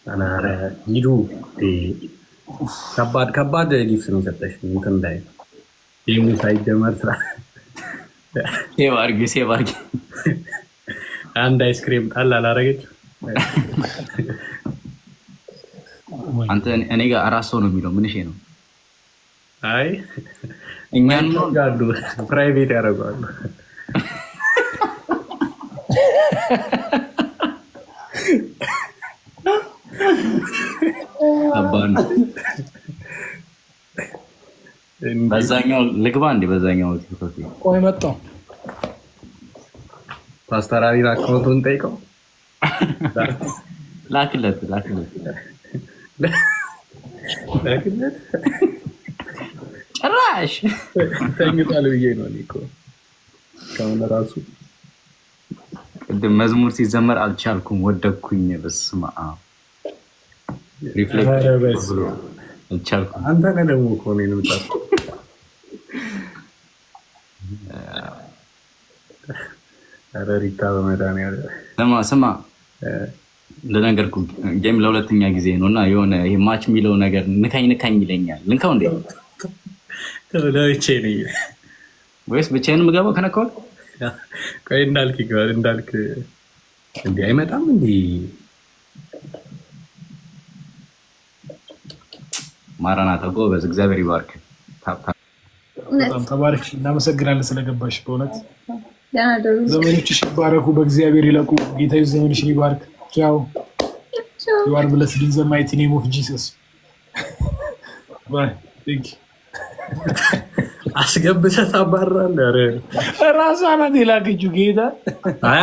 አናረ ሂዱ ከባድ ጊፍት ነው ሰጠሽ። እንትን እንዳይ ይሄን ሳይጀመር ስራ ሴባርጊ አንድ አይስክሪም ጣል አላረገች። አንተ እኔ ጋር አራት ሰው ነው የሚለው ምን ነው? አይ እኛን ነው ጋዱ ፕራይቬት ያደርጋሉ። አባን በዛኛው ልግባ እንዴ? በዛኛው ቲክቶክ ቆይ መጣው ፓስተር አሪና አካውንቱን ጠይቀው ላክለት ጭራሽ ተኝቷል ብዬ ነው እኮ ከሆነ ራሱ ቅድም መዝሙር ሲዘመር አልቻልኩም፣ ወደኩኝ። በስመ አብ ሪፍሌክት አልቻልኩም። አንተ ነህ ደግሞ እኮ ነው የምጣው። ኧረ ሪታ በመድኃኒዓለም ስማ እንደነገርኩህ ጌም ለሁለተኛ ጊዜ ነው እና የሆነ ይሄ ማች የሚለው ነገር ንካኝ ይለኛል። ልንካው እንዴ? ተብለውቼ ነኝ ወይስ ብቻዬን የምገባው? ከነካው ቆይ እንዳልክ እንዲህ አይመጣም እንዴ? ማራናታ ጎበዝ፣ እግዚአብሔር ይባርክ። በጣም ተባረክ። እናመሰግናለን ስለገባሽ። በእውነት ዘመኖችሽ ይባረኩ፣ በእግዚአብሔር ይለቁ። ጌታ ዘመንሽን ይባርክ። ቻው You are blessed in the mighty name of Jesus. Bye. Thank you. አስገብተህ ታባራለህ። ኧረ ራሷ ናት የላከችው ጌታ። አይ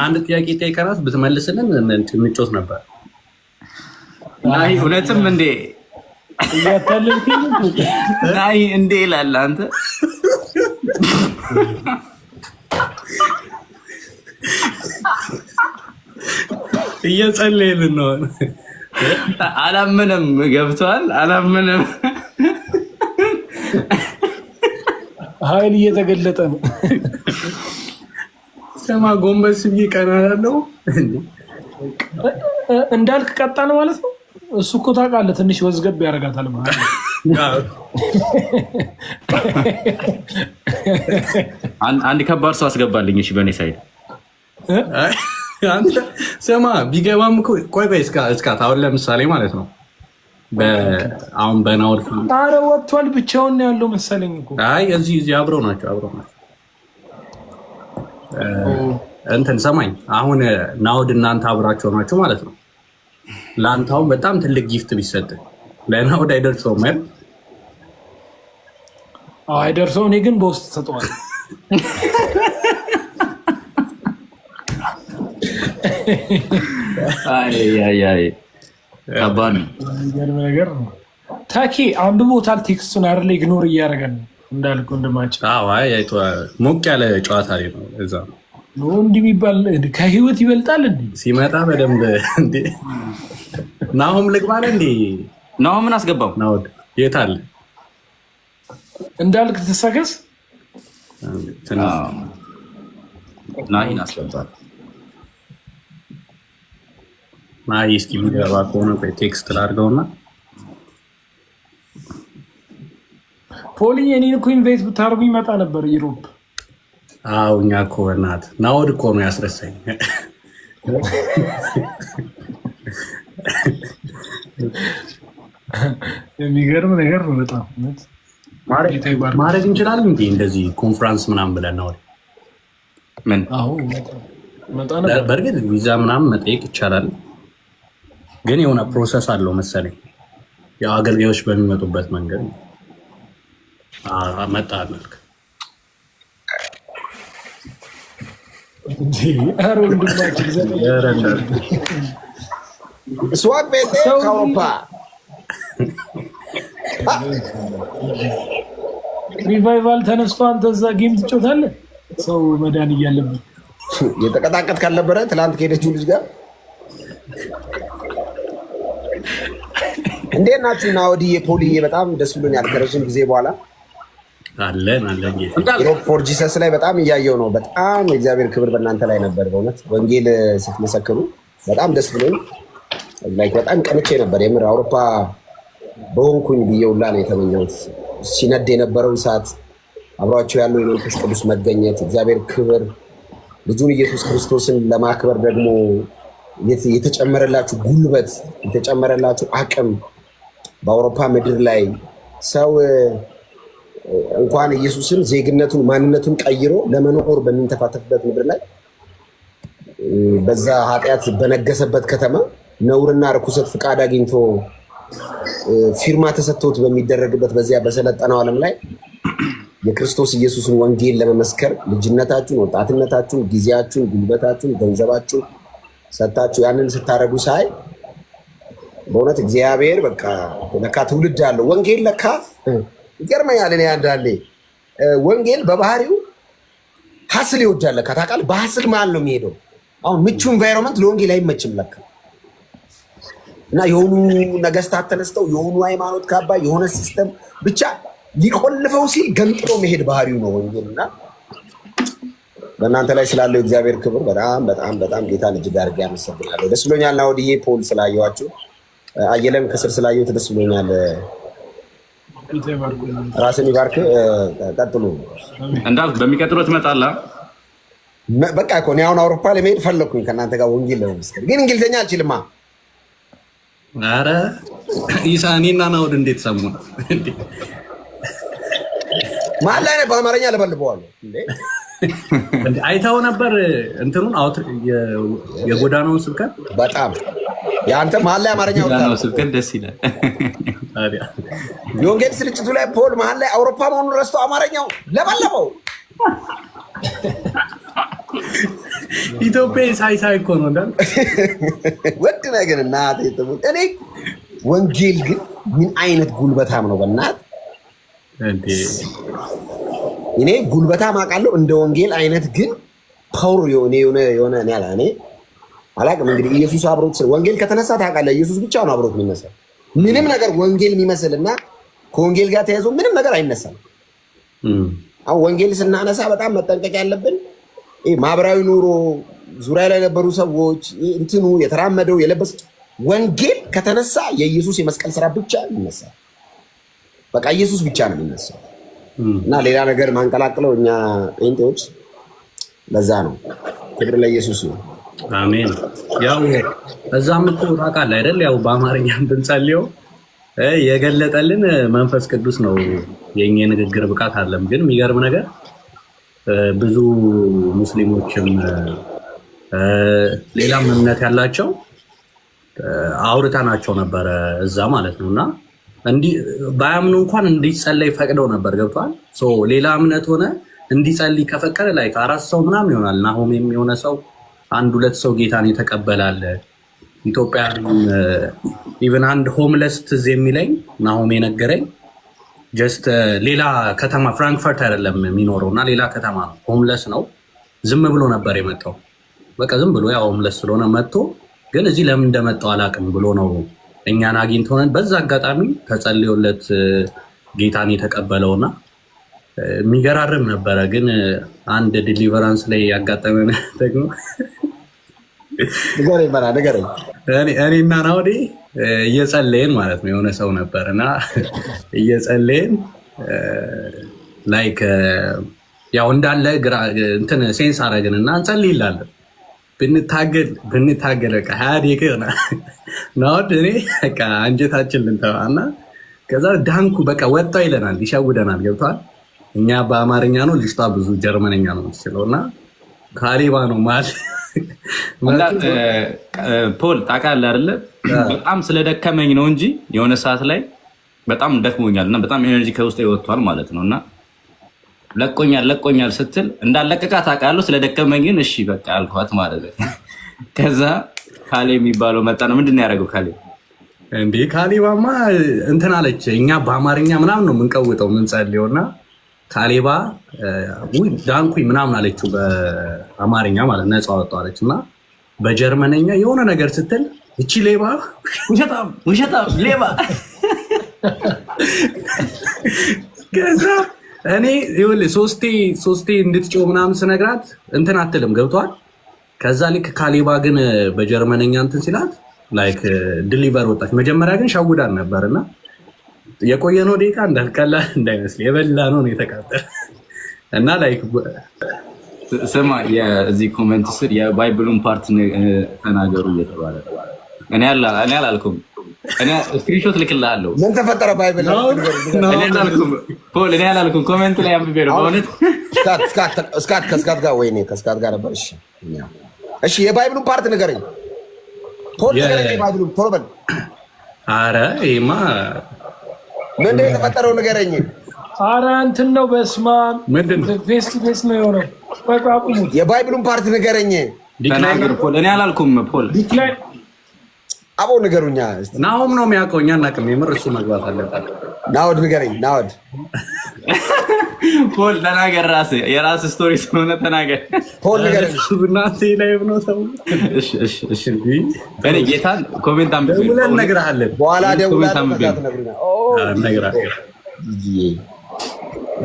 አንድ ጥያቄ ጠይቀናት ብትመልስልን እንጮት ነበር። ናይ እውነትም እንዴ እያታለልከኝ ናይ እንዴ ይላል አንተ። እየጸለይልን ነው። አላምንም፣ ገብቷል። አላምንም። ኃይል እየተገለጠ ነው። ስማ ጎንበስ ብዬ ቀና ያለው እንዳልክ ቀጣ ነው ማለት ነው። እሱ እኮ ታውቃለህ ትንሽ ወዝገብ ያደርጋታል ማለት ነው። አንድ ከባድ ሰው አስገባልኝ። እሺ በእኔ ሳይድ አንተ ስማ ቢገባም እኮ ቆይ በይ እስካት አሁን ለምሳሌ ማለት ነው አሁን በናውድ ኧረ ወጥቷል ብቻውን ነው ያለው መሰለኝ እኮ። አይ እዚህ አብረው ናቸው እንትን ሰማኝ። አሁን ናውድ እናንተ አብራቸው ናቸው ማለት ነው። ለአንተ አሁን በጣም ትልቅ ጊፍት ቢሰጥ ለናውድ አይደርሰውም አይደል? አይደርሰው። እኔ ግን በውስጥ ሰጠዋል። አይ ከባድ ነገር ነው። ታኪ አንብቦታል ቴክስቱን አይደል? ኢግኖር እያደረገን ነው እንዳልኩ እንደማቸው። አይ ሞቅ ያለ ጨዋታ ላይ ነው። እዛ ነው እንዲህ የሚባል ከህይወት ይበልጣል እንዴ? ሲመጣ በደንብ እንዴ ናሆም ልግባለ እንዴ? ናሆምን አስገባው። ናውድ የት አለ እንዳልክ ተሰከስ ናሂን አስገባል። ናሂ እስኪ ሊገባ ከሆነ ቴክስት ላድርገውና ፖሊ የኔን እኮ ኢንቫይት ብታደርጉ ይመጣ ነበር ዩሮፕ። አዎ እኛ እኮ በእናትህ ናውድ እኮ ነው ያስረሳኝ። የሚገርም ነገር ነው በጣም ማድረግ እንችላለን እንዴ እንደዚህ ኮንፈረንስ ምናምን ብለን ነው ምን? አዎ በእርግጥ ቪዛ ምናምን መጠየቅ ይቻላል፣ ግን የሆነ ፕሮሰስ አለው መሰለኝ። ያው አገልጋዮች በሚመጡበት መንገድ መጣ መልክ ሪቫይቫል ተነስቶ አንተ እዛ ጌም ትጮታለህ። ሰው መዳን እያለብን የተቀጣቀጥ ካልነበረ ትላንት ከሄደችው ልጅ ጋር እንዴት ናችሁ? እና ወዲህ ፖሊዬ በጣም ደስ ብሎኛል ከረጅም ጊዜ በኋላ አለን ሮፕ ፎር ጂሰስ ላይ በጣም እያየው ነው። በጣም የእግዚአብሔር ክብር በእናንተ ላይ ነበር። በእውነት ወንጌል ስትመሰክሩ በጣም ደስ ብሎኝ ላይክ በጣም ቀንቼ ነበር የምር አውሮፓ በሆንኩኝ ብዬውላ ነው የተመኘሁት። ሲነድ የነበረው እሳት፣ አብሯቸው ያለው የመንፈስ ቅዱስ መገኘት፣ እግዚአብሔር ክብር፣ ልጁን ኢየሱስ ክርስቶስን ለማክበር ደግሞ የተጨመረላችሁ ጉልበት፣ የተጨመረላችሁ አቅም በአውሮፓ ምድር ላይ ሰው እንኳን ኢየሱስን ዜግነቱን ማንነቱን ቀይሮ ለመኖር በሚንተፋተፍበት ምድር ላይ በዛ ኃጢአት በነገሰበት ከተማ ነውርና ርኩሰት ፍቃድ አግኝቶ ፊርማ ተሰጥቶት በሚደረግበት በዚያ በሰለጠነው ዓለም ላይ የክርስቶስ ኢየሱስን ወንጌል ለመመስከር ልጅነታችሁን፣ ወጣትነታችሁን፣ ጊዜያችሁን፣ ጉልበታችሁን፣ ገንዘባችሁን ሰጣችሁ ያንን ስታደርጉ ሳይ በእውነት እግዚአብሔር በቃ ለካ ትውልድ አለው። ወንጌል ለካ ይገርመኛል። እኔ አንዳንዴ ወንጌል በባህሪው ሀስል ይወዳል ለካ ታውቃለህ። በሀስል መሀል ነው የሚሄደው። አሁን ምቹ ኢንቫይሮንመንት ለወንጌል አይመችም ለካ እና የሆኑ ነገስታት ተነስተው የሆኑ ሃይማኖት ካባ የሆነ ሲስተም ብቻ ሊቆልፈው ሲል ገንጥሎ መሄድ ባህሪው ነው ወንጌል። እና በእናንተ ላይ ስላለው እግዚአብሔር ክብር በጣም በጣም በጣም ጌታን እጅግ አድርጌ አመሰግናለሁ። ደስ ብሎኛል። እና ወዲዬ ፖል ስላየኋችሁ አየለም ከስር ስላየሁት ደስ ብሎኛል። ራስን ይባርክ። ቀጥሉ እንዳል በሚቀጥለው ትመጣለህ። በቃ እኮ እኔ አሁን አውሮፓ ለመሄድ ፈለኩኝ ከእናንተ ጋር ወንጌል ለመመስከር፣ ግን እንግሊዝኛ አልችልማ። ኧረ ኢሳኒና ናውድ እንዴት ሰሙ? መሀል ላይ በአማርኛ ለበልበዋለሁ እንዴ? አይታው ነበር እንትኑን የጎዳናውን ስብከት በጣም የአንተ መሀል ላይ አማርኛ ጎዳናው ስብከት ደስ ይላል። የወንጌል ስርጭቱ ላይ ፖል መሀል ላይ አውሮፓ መሆኑን ረስቶ አማርኛው ለበለበው። ኢትዮጵያ ሳይሳይ እኮ ነው እንዳል ወድ ነገር እናት እኔ ወንጌል ግን ምን አይነት ጉልበታም ነው በእናት እኔ ጉልበታም አውቃለሁ። እንደ ወንጌል አይነት ግን ፓወር የሆነ እኔ አላውቅም። እንግዲህ ኢየሱስ አብሮት ወንጌል ከተነሳ ታውቃለህ፣ ኢየሱስ ብቻ ነው አብሮት የሚነሳው። ምንም ነገር ወንጌል የሚመስልና ከወንጌል ጋር ተያይዞ ምንም ነገር አይነሳም። አሁን ወንጌል ስናነሳ በጣም መጠንቀቅ ያለብን ማህበራዊ ኑሮ ዙሪያ ላይ የነበሩ ሰዎች እንትኑ የተራመደው የለበስ ወንጌል ከተነሳ የኢየሱስ የመስቀል ስራ ብቻ ይነሳል። በቃ ኢየሱስ ብቻ ነው የሚነሳው እና ሌላ ነገር ማንቀላቅለው እኛ ጴንጤዎች ለዛ ነው። ክብር ለኢየሱስ ነው። አሜን። ያው እዛም እኮ ታውቃለህ አይደል? ያው በአማርኛም ብንጸልየው የገለጠልን መንፈስ ቅዱስ ነው። የኛ የንግግር ብቃት አለም። ግን የሚገርም ነገር ብዙ ሙስሊሞችም ሌላም እምነት ያላቸው አውርተናቸው ነበረ እዛ ማለት ነው። እና እንዲህ ባያምኑ እንኳን እንዲጸለይ ፈቅደው ነበር። ገብቷል። ሌላ እምነት ሆነ እንዲጸልይ ከፈቀደ ላይ ከ4 ሰው ምናምን ይሆናል። ናሆም የሚሆነ ሰው 1-2 ሰው ጌታን የተቀበላለ ኢትዮጵያ ኢቨን አንድ ሆምለስ ትዝ የሚለኝ ናሆም የነገረኝ ጀስት ሌላ ከተማ ፍራንክፈርት አይደለም የሚኖረው እና ሌላ ከተማ ነው። ሆምለስ ነው። ዝም ብሎ ነበር የመጣው። በቃ ዝም ብሎ ያው ሆምለስ ስለሆነ መጥቶ ግን እዚህ ለምን እንደመጣው አላውቅም ብሎ ነው እኛን አግኝቶን በዛ አጋጣሚ ተጸልዮለት ጌታን የተቀበለውና የሚገራርም ነበረ። ግን አንድ ዲሊቨራንስ ላይ ያጋጠመን ደግሞ እኔና ናውዴ እየጸለይን ማለት ነው። የሆነ ሰው ነበር እና እየጸለይን ላይክ ያው እንዳለ እንትን ሴንስ አረግን እና እንጸልይ ይላለን። ብንታገል በቃ 20 ደቂቃ ይሆናል። ናውድ እኔ በቃ አንጀታችን ልንተዋና ከዛ ዳንኩ በቃ ወጣው ይለናል፣ ይሸውደናል። ገብቷል። እኛ በአማርኛ ነው፣ ልጅቷ ብዙ ጀርመንኛ ነው የምትችለው እና ካሌባ ነው ማለት ፖል ታውቃለህ አይደለ? በጣም ስለደከመኝ ነው እንጂ የሆነ ሰዓት ላይ በጣም ደክሞኛል እና በጣም ኤነርጂ ከውስጥ ይወጥቷል ማለት ነው። እና ለቆኛል ስትል እንዳለቀቃ ታውቃለህ። ስለደከመኝ ግን እሺ በቃ አልኳት ማለት ነው። ከዛ ካሌ የሚባለው መጣ ነው። ምንድን ነው ያደረገው ካሌ? እንዴ ካሌባማ እንትን አለች። እኛ በአማርኛ ምናምን ነው የምንቀውጠው የምንጸልየውና ካሌባ ዳንኩኝ ምናምን አለችው በአማርኛ ማለት ነፃ ወጣለች እና በጀርመነኛ የሆነ ነገር ስትል እቺ ሌባ ውሸታም ሌባ። ከዛ እኔ ይኸውልህ ሶስቴ እንድትጮህ ምናምን ስነግራት እንትን አትልም። ገብቷል። ከዛ ልክ ካሌባ ግን በጀርመነኛ እንትን ሲላት ላይክ ዲሊቨር ወጣች። መጀመሪያ ግን ሸውዳን ነበርና የቆየነው ደቂቃ እንዳልቀላል እንዳይመስል የበላ ነው የተቃጠለ እና ላይክ ስማ የዚህ ኮሜንት ስር የባይብሉን ፓርት ተናገሩ እየተባለ እኔ አላልኩም። እኔ ስክሪንሾት ልክልሃለሁ። ምን ተፈጠረ? ባይብል እኔ አላልኩም። ኮሜንት ላይ አንብቤ ነው በእውነት። ከስካት ጋር ወይኔ ከስካት ጋር ነበር። እሺ የባይብሉን ፓርት ንገረኝ ፖል፣ ንገረኝ የባይብሉን ቶሎ በል። ኧረ ይሄማ ምንድን ነው የተፈጠረው ንገረኝ። ኧረ እንትን ነው በስመ አብ ምንድን ነው ፌስ ቱ ፌስ ነው የሆነው። በቃ አቁሙት። የባይብሉን ፓርት ንገረኝ። ተናገር ፖል። እኔ አላልኩም ፖል። አቦ ንገሩኛ። ናሆም ነው የሚያውቀው፣ እኛ እናቅም። የምር እሱ መግባት አለበት። ናወድ ንገረኝ። ናወድ ፖል ተናገር። የራስህ ስቶሪ ስለሆነ ተናገር ፖል ንገረኝ። ብናቴ ላይ ነው ተው። እሺ እኔ ጌታን ኮሜንት አንብቤ ደውለን እነግርሃለን። በኋላ ደውለን እነግርሃለን።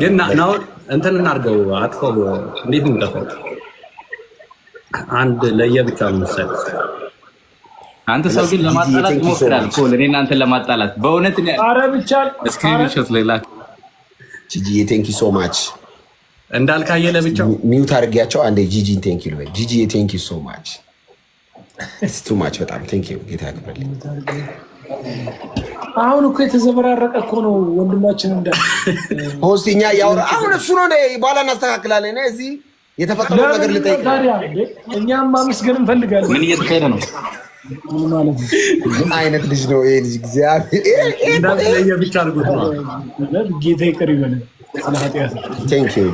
ግን ናሆም እንትን እናድርገው፣ አጥፈው። እንዴት ነው የምጠፋው? አንድ ለየብቻ ነው መሰለኝ። አንተ ሰው ግን ለማጣላት ሞክራል ፖል። እኔ እናንተን ለማጣላት በእውነት እኔ ኧረ ብቻ ስክሪንሾት ላይ ላክ። ጂጂ ቴንክ ዩ ሶ ማች። እንዳልካየ ለብቻው ሚውት አድርጊያቸው አንዴ። ጂጂ ቴንክ ዩ ልበል። ጂጂ ቴንክ ዩ ሶ ማች። ኢትስ ቱ ማች። በጣም ቴንክ ዩ። ጌታ ያክብርልኝ። አሁን እኮ የተዘበራረቀ እኮ ነው ወንድማችን እንዳለ ሆስቲኛ ያው አሁን እሱ ነው። በኋላ እናስተካክላለን። እዚህ የተፈጠረው ነገር ልጠይቅ ታዲያ እኛም ማመስገን እንፈልጋለን። ምን እየተካሄደ ነው? ምን አይነት ልጅ ነው ይሄ ልጅ? እግዚአብሔር ብቻ አድርጎት ነው። ጌታ ይቅር ይበለን ስለ ኃጢአት። ቴንክ ዩ።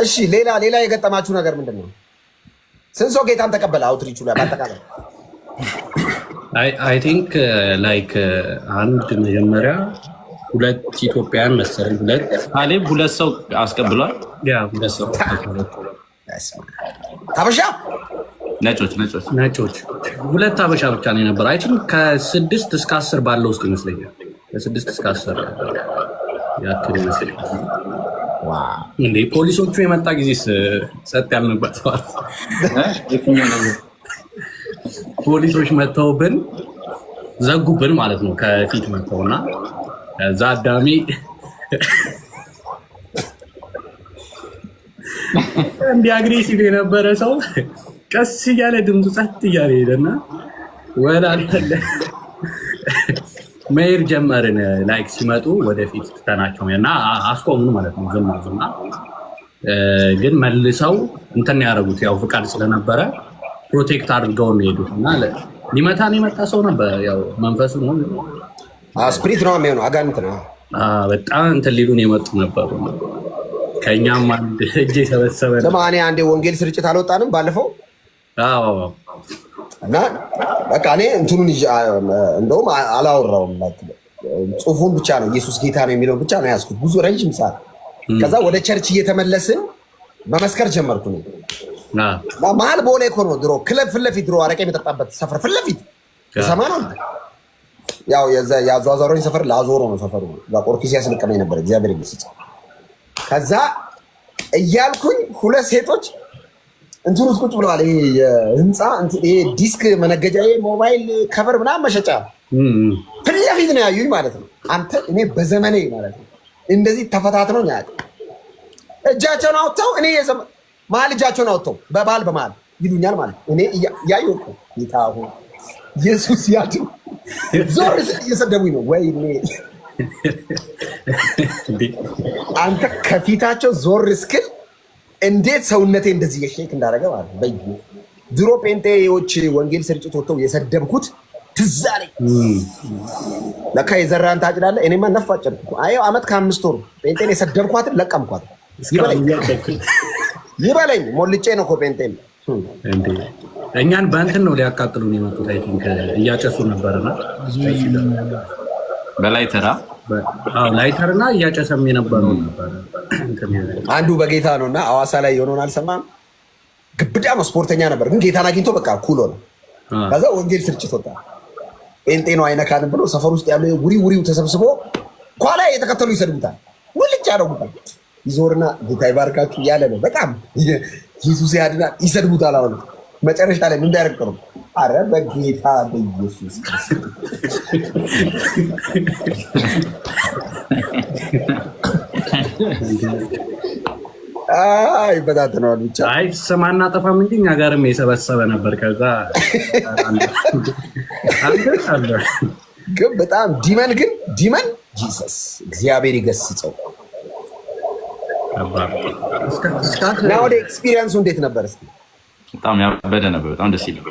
እሺ ሌላ የገጠማችሁ ነገር ምንድን ነው? ስንት ሰው ጌታን ተቀበለ? አውትሪቹ ላይ ባጠቃላይ አይ ቲንክ ላይክ አንድ መጀመሪያ 2 ኢትዮጵያውያን መሰለኝ፣ ሁለት ሰው አስቀብሏል። ያ 2 ሰው ሀበሻ ነጮች 2 ሀበሻ ብቻ ነው የነበረ። አይ ቲንክ ከ6 እስከ 10 ባለው ውስጥ ይመስለኛል። ከ6 እስከ 10 ያክል ይመስለኛል። እንዴ ፖሊሶቹ የመጣ ጊዜ ጸጥ ያልንበት ሰዓት ፖሊሶች መጥተውብን ዘጉብን ማለት ነው። ከፊት መጥተውና ከዛ አዳሚ እንዲህ አግሬሲቭ የነበረ ሰው ቀስ እያለ ድምፁ ጸጥ እያለ ሄደና ወላለ መሄድ ጀመርን። ላይክ ሲመጡ ወደፊት ትተናቸው እና አስቆሙን ማለት ነው። ዝም ግን መልሰው እንትን ያደረጉት ያው ፍቃድ ስለነበረ ፕሮቴክት አድርገው ነው የሄዱት እና ሊመታን የመጣ ሰው ነበር። ያው መንፈሱ ነው ስፕሪት ነው የሚሆነው፣ አጋንንት ነው። በጣም እንትን ሊሉን የመጡ ነበሩ። ከእኛም አንድ እጅ የሰበሰበ ለማኔ አንዴ ወንጌል ስርጭት አልወጣንም ባለፈው እና በቃ እኔ እንትኑን እንደውም አላወራውም። ጽሁፉን ብቻ ነው ኢየሱስ ጌታ ነው የሚለውን ብቻ ነው ያዝኩት ብዙ ረጅም ሰዓት። ከዛ ወደ ቸርች እየተመለስን መመስከር ጀመርኩ ነው። መሀል ቦሌ እኮ ነው ድሮ ክለብ ፊት ለፊት ድሮ አረቄ የሚጠጣበት ሰፈር ፊት ለፊት ሰማ ነው። ያው የአዟዟሮኝ ሰፈር ላዞሮ ነው ሰፈሩ። ቆርኪስ ያስለቀመኝ ነበር እግዚአብሔር ይመስገን። ከዛ እያልኩኝ 2 ሴቶች እንትን ውስጥ ቁጭ ብለዋል። ይሄ የህንፃ ይሄ ዲስክ መነገጃ ሞባይል ከቨር ምናምን መሸጫ ፊት ለፊት ነው ያዩኝ ማለት ነው። አንተ እኔ በዘመኔ ማለት ነው እንደዚህ ተፈታትነው ነው ያውቅ። እጃቸውን አውጥተው እኔ መሀል እጃቸውን አውጥተው በመሀል ይሉኛል ማለት ነው። እኔ እያየሁ እኮ ጌታ ሆይ ኢየሱስ ያድን ዞር እየሰደቡኝ ነው ወይ አንተ ከፊታቸው ዞር እስክል እንዴት ሰውነቴ እንደዚህ የሼክ እንዳደረገ ማለት ነው። ድሮ ጴንጤዎች ወንጌል ስርጭት ወጥተው የሰደብኩት ትዝ አለኝ። ለካ የዘራን ታጭዳለህ። እኔማ ነፋጨድኩ። አየው ዓመት ከ5 ወር ጴንጤን የሰደብኳትን ለቀምኳት። ይበለኝ ሞልጬ ነው እኮ ጴንጤን። እኛን በእንትን ነው ሊያቃጥሉን የመጡት። አይ ቲንክ እያጨሱ ነበርና በላይተራ ላይተርና እያጨሰም የነበረው ነበር። አንዱ በጌታ ነው እና ሐዋሳ ላይ የሆነውን አልሰማም። ግብዳ ነው፣ ስፖርተኛ ነበር፣ ግን ጌታን አግኝቶ በቃ ኩሎ ነው። ከዛ ወንጌል ስርጭት ወጣ። ጴንጤ ነው አይነካንም ብሎ ሰፈር ውስጥ ያለው ውሪው ተሰብስቦ ኳላ የተከተሉ ይሰድቡታል፣ ውልጭ ያደርጉታል። ይዞርና ጌታ ይባርካችሁ እያለ ነው። በጣም ኢየሱስ ያድናል። ይሰድቡታል። አሁን መጨረሻ ላይ ምን እንዳያረቀሩ አረ በጌታ በኢየሱስ አይ በታተነዋል ብቻ። አይ ስም አናጠፋም እንጂ እኛ ጋርም የሰበሰበ ነበር። ከዛ ግን በጣም ዲመን ጂሰስ እግዚአብሔር ይገስጸው። እና ወደ ኤክስፒሪየንሱ እንዴት ነበር? እስኪ በጣም ያበደ ነበር። በጣም ደስ ይላል።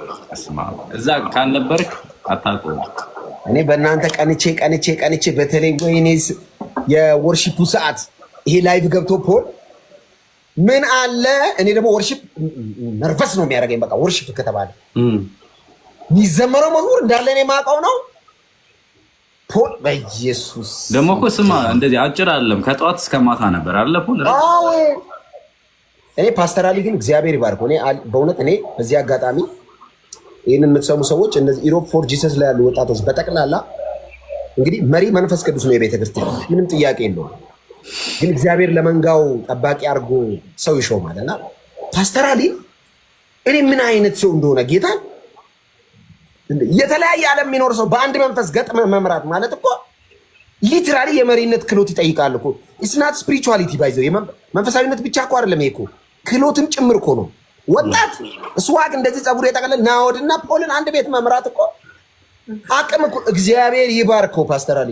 እዛ ካልነበርክ አታውቀውም። እኔ በእናንተ ቀንቼ በተለይ ወይኔስ የወርሺፑ ሰዓት ይሄ ላይቭ ገብቶ ፖል ምን አለ። እኔ ደግሞ ወርሺፕ ነርቨስ ነው የሚያደርገኝ። በቃ ወርሺፕ ከተባለ የሚዘመረው መዝሙር እንዳለ እኔ የማውቀው ነው። ፖል በኢየሱስ ደግሞ እኮ ስማ፣ እንደዚህ አጭር አይደለም። ከጠዋት እስከ ማታ ነበር አለ ፖል። እኔ ፓስተራሊ ግን እግዚአብሔር ይባርክ። እኔ በእውነት እኔ በዚህ አጋጣሚ ይህንን የምትሰሙ ሰዎች እነዚህ ኢሮፕ ፎር ጂሰስ ላይ ያሉ ወጣቶች በጠቅላላ እንግዲህ መሪ መንፈስ ቅዱስ ነው የቤተክርስቲያን፣ ምንም ጥያቄ የለውም። ግን እግዚአብሔር ለመንጋው ጠባቂ አድርጎ ሰው ይሾማል እና ፓስተራሊ እኔ ምን አይነት ሰው እንደሆነ ጌታ የተለያየ ዓለም የሚኖር ሰው በአንድ መንፈስ ገጥመ መምራት ማለት እኮ ሊትራሊ የመሪነት ክህሎት ይጠይቃል እኮ። ኢስናት ስፒሪቹዋሊቲ ባይዘው መንፈሳዊነት ብቻ እኮ አይደለም ይሄ እኮ ክህሎትም ጭምር እኮ ነው። ወጣት ስዋግ እንደዚህ ጸጉር የጠቀለል ናወድና ፖልን አንድ ቤት መምራት እኮ አቅም እኮ። እግዚአብሔር ይባርከው ፓስተራሊ፣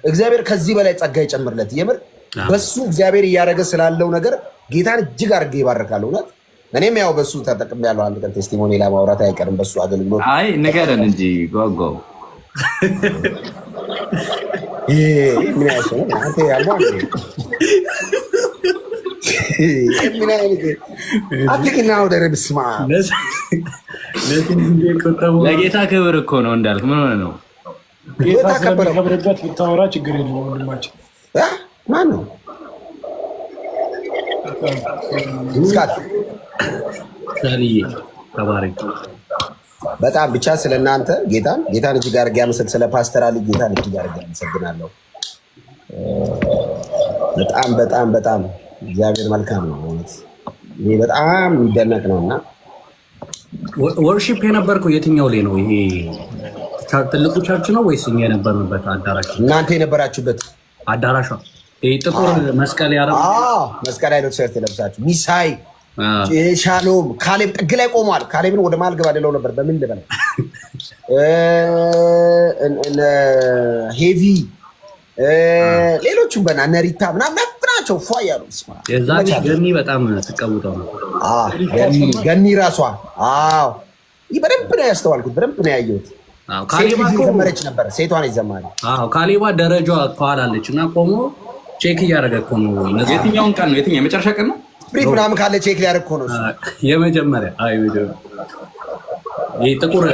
እግዚአብሔር ከዚህ በላይ ጸጋ ይጨምርለት። የምር በሱ እግዚአብሔር እያደረገ ስላለው ነገር ጌታን እጅግ አድርጌ ይባርካል። እውነት እኔም ያው በሱ ተጠቅም ያለው አንድ ቀን ቴስቲሞኒ ላይ ማውራት አይቀርም በሱ አገልግሎት። አይ ንገረን እንጂ ጓጓው ምን ያሰው አንተ ያለው ምን አይነት አትክና ወደ ረብስማ ለጌታ ክብር እኮ ነው እንዳልክ። ምን ሆነ ነው ጌታ ከበረበት ብታወራ ችግር የለውም ወንድማችን። ማን ነው ስካት ሰልዬ ተባረክ። በጣም ብቻ ስለናንተ ጌታን እጅግ አድርጌ አመሰግናለሁ። ስለ ፓስተራሊ ጌታን እጅግ አድርጌ አመሰግናለሁ። በጣም እግዚአብሔር መልካም ነው። እውነት ይሄ በጣም የሚደነቅ ነውና ወርሺፕ የነበርከው የትኛው ላይ ነው? ይሄ ትልቁ ቸርች ነው ወይስ እኛ የነበርንበት አዳራሽ? እናንተ የነበራችሁበት አዳራሽ ይሄ ጥቁር መስቀል ያደረጉ መስቀል አይነት ሸርት ለብሳችሁ ሚሳይ ሻሎም ካሌብ ጥግ ላይ ቆሟል። ካሌብን ወደ መሀል ገባ ልለው ነበር። በምን ልበል ሄቪ ሌሎቹም በና ነሪታ ምናምን ናቸው ፏ ያሉ የዛ ገኒ በጣም ትቀውጠው ነው። ገኒ ራሷ ይህ በደንብ ነው ያስተዋልኩት፣ በደንብ ነው ያየሁት። ዘመረች ነበር፣ ሴቷን ይዘማል። ካሌባ ደረጃ ከኋላለች እና ቆሞ ቼክ እያደረገ እኮ ነው። የትኛውን ቀን ነው? የትኛው የመጨረሻ ቀን ነው? ስፕሪት ምናምን ካለ ቼክ ሊያደርግ እኮ ነው የመጀመሪያ። ይህ ጥቁር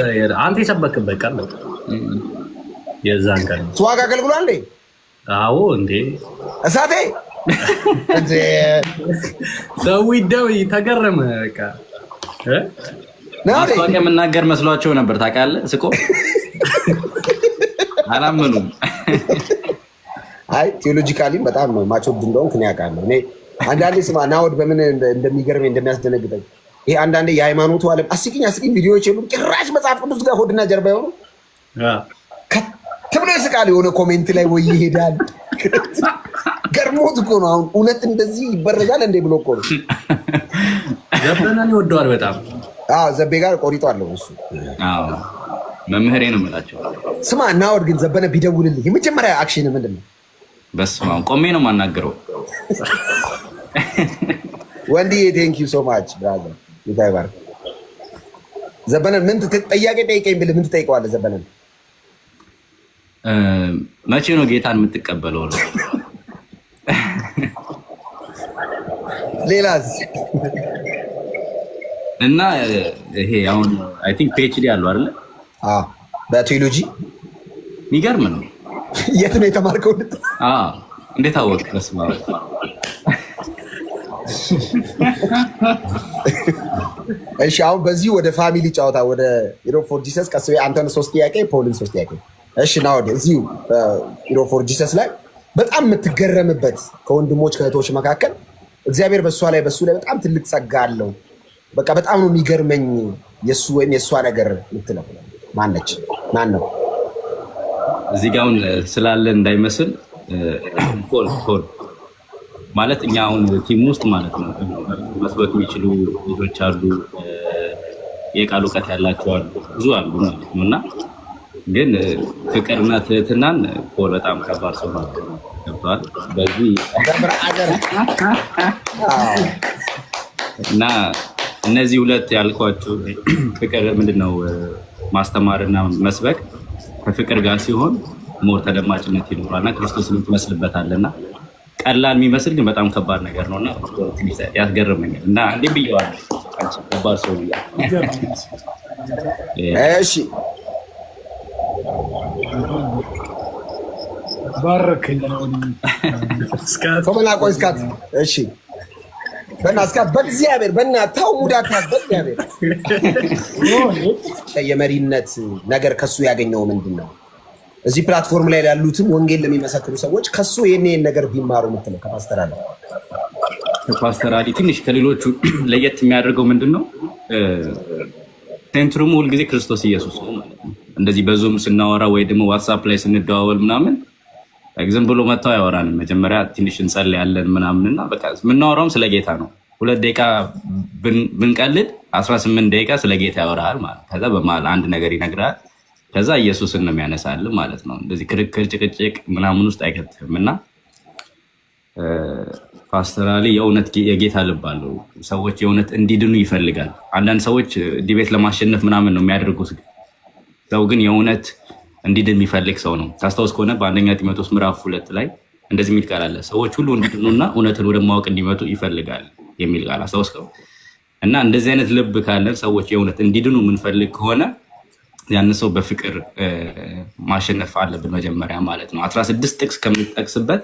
አንተ የሰበክበት ቀን ነው። የዛን ቀን ስዋግ አገልግሏል እንዴ? አዎ እንዴ እሳቴ ሰው ይደው ተገረመ። በቃ ማስታወቂያ የምናገር መስሏቸው ነበር። ታውቃለህ ስቆ አላመኑም። አይ ቴዎሎጂካሊ በጣም ነው ማቾድ እንደሆንክ እኔ አውቃለሁ። እኔ አንዳንዴ ስማ ናወድ በምን እንደሚገርመኝ እንደሚያስደነግጠኝ ይሄ አንዳንዴ የሃይማኖቱ ዓለም አስቂኝ ቪዲዮዎች የሉም ጭራሽ መጽሐፍ ቅዱስ ጋር ሆድና ጀርባ የሆኑ ከብሎ ይስቃል። የሆነ ኮሜንት ላይ ወይ ይሄዳል ገርሞት እኮ ነው። አሁን እውነት እንደዚህ ይበረዛል እንዴ ብሎ እኮ ነው። ዘበነን ይወደዋል በጣም። ዘቤ ጋር ቆሪጧለሁ እሱ መምህሬ ነው የምላቸው። ስማ ናወድ ግን ዘበነ ቢደውልልህ የመጀመሪያ አክሽን ምንድን ነው? በስመ አብ ቆሜ ነው የማናገረው። ወንድዬ ቴንክ ዩ ሶ ማች ብራዘር ይታይ ባር ዘበነን ምን ጥያቄ ጠይቀኝ ብለህ ምን ትጠይቀዋለህ? ዘበነን መቼ ነው ጌታን የምትቀበለው? ሌላስ? እና ይሄ አሁን አይ ቲንክ ፒኤችዲ አለው አይደለ? በቴዎሎጂ የሚገርም ነው። የት ነው የተማርከው? እንዴት አወቅ? በስመ አብ እሺ አሁን በዚህ ወደ ፋሚሊ ጨዋታ ወደ ኢሮፕ ፎር ጂሰስ ቀስ አንተን 3 ጥያቄ ፖሊን 3 ጥያቄ። እሺ ና ወደ እዚሁ ኢሮፕ ፎር ጂሰስ ላይ በጣም የምትገረምበት ከወንድሞች ከእህቶች መካከል እግዚአብሔር በሱ ላይ በጣም ትልቅ ጸጋ አለው። በቃ በጣም ነው የሚገርመኝ የሱ ወይም የሷ ነገር የምትለው ማነች? ማን ነው? እዚህ ጋር አሁን ስላለ እንዳይመስል ኮል ማለት እኛ አሁን ቲም ውስጥ ማለት ነው መስበክ የሚችሉ ልጆች አሉ፣ የቃል እውቀት ያላቸው አሉ፣ ብዙ አሉ ማለት ነው። እና ግን ፍቅርና ትህትናን ኮል በጣም ከባድ ሰው ነው ገብቷል። በዚህ እና እነዚህ ሁለት ያልኳችሁ ፍቅር ምንድነው ማስተማርና መስበክ ከፍቅር ጋር ሲሆን ሞር ተደማጭነት ይኖራልና ክርስቶስን ትመስልበታለና ቀላል የሚመስል ግን በጣም ከባድ ነገር ነውና ያስገርመኛል። እና እንዴ ብየዋለሁ አንቺ ከባድ ሰው ይላል። እሺ ባረከኝ ነው እስካት እሺ በእናትህ በእግዚአብሔር በእናትህ ሙዳት በእግዚአብሔር የመሪነት ነገር ከሱ ያገኘው ምንድን ነው? እዚህ ፕላትፎርም ላይ ያሉትም ወንጌል ለሚመሰክሩ ሰዎች ከሱ ይሄን ነገር ቢማሩ የምትለው ከፓስተር አሊ ትንሽ ከሌሎቹ ለየት የሚያደርገው ምንድን ነው? ሴንትሩም ሁልጊዜ ክርስቶስ ኢየሱስ ነው ማለት ነው። እንደዚህ በዙም ስናወራ ወይ ደግሞ ዋትሳፕ ላይ ስንደዋወል ምናምን ዝም ብሎ መጥተው አያወራንም። መጀመሪያ ትንሽ እንጸልያለን ምናምንና በቃ የምናወራውም ስለ ጌታ ነው። 2 ደቂቃ ብንቀልድ 18 ደቂቃ ስለ ጌታ ያወራል ማለት። ከዛ በመሀል አንድ ነገር ይነግራል። ከዛ ኢየሱስን ነው የሚያነሳል ማለት ነው። እንደዚህ ክርክር፣ ጭቅጭቅ ምናምን ውስጥ አይከትም። እና ፓስተር አሊ የእውነት የጌታ ልብ አለው። ሰዎች የእውነት እንዲድኑ ይፈልጋል። አንዳንድ ሰዎች ዲቤት ለማሸነፍ ምናምን ነው የሚያደርጉት። ሰው ግን የእውነት እንዲድን የሚፈልግ ሰው ነው። ታስታውስ ከሆነ በአንደኛ ጢሞቴዎስ ምዕራፍ 2 ላይ እንደዚህ የሚል ቃል አለ። ሰዎች ሁሉ እንዲድኑና እውነትን ወደ ማወቅ እንዲመጡ ይፈልጋል የሚል ቃል አስታውስከው። እና እንደዚህ አይነት ልብ ካለን ሰዎች የእውነት እንዲድኑ የምንፈልግ ከሆነ ያን ሰው በፍቅር ማሸነፍ አለብን መጀመሪያ ማለት ነው። 16 ጥቅስ ከምንጠቅስበት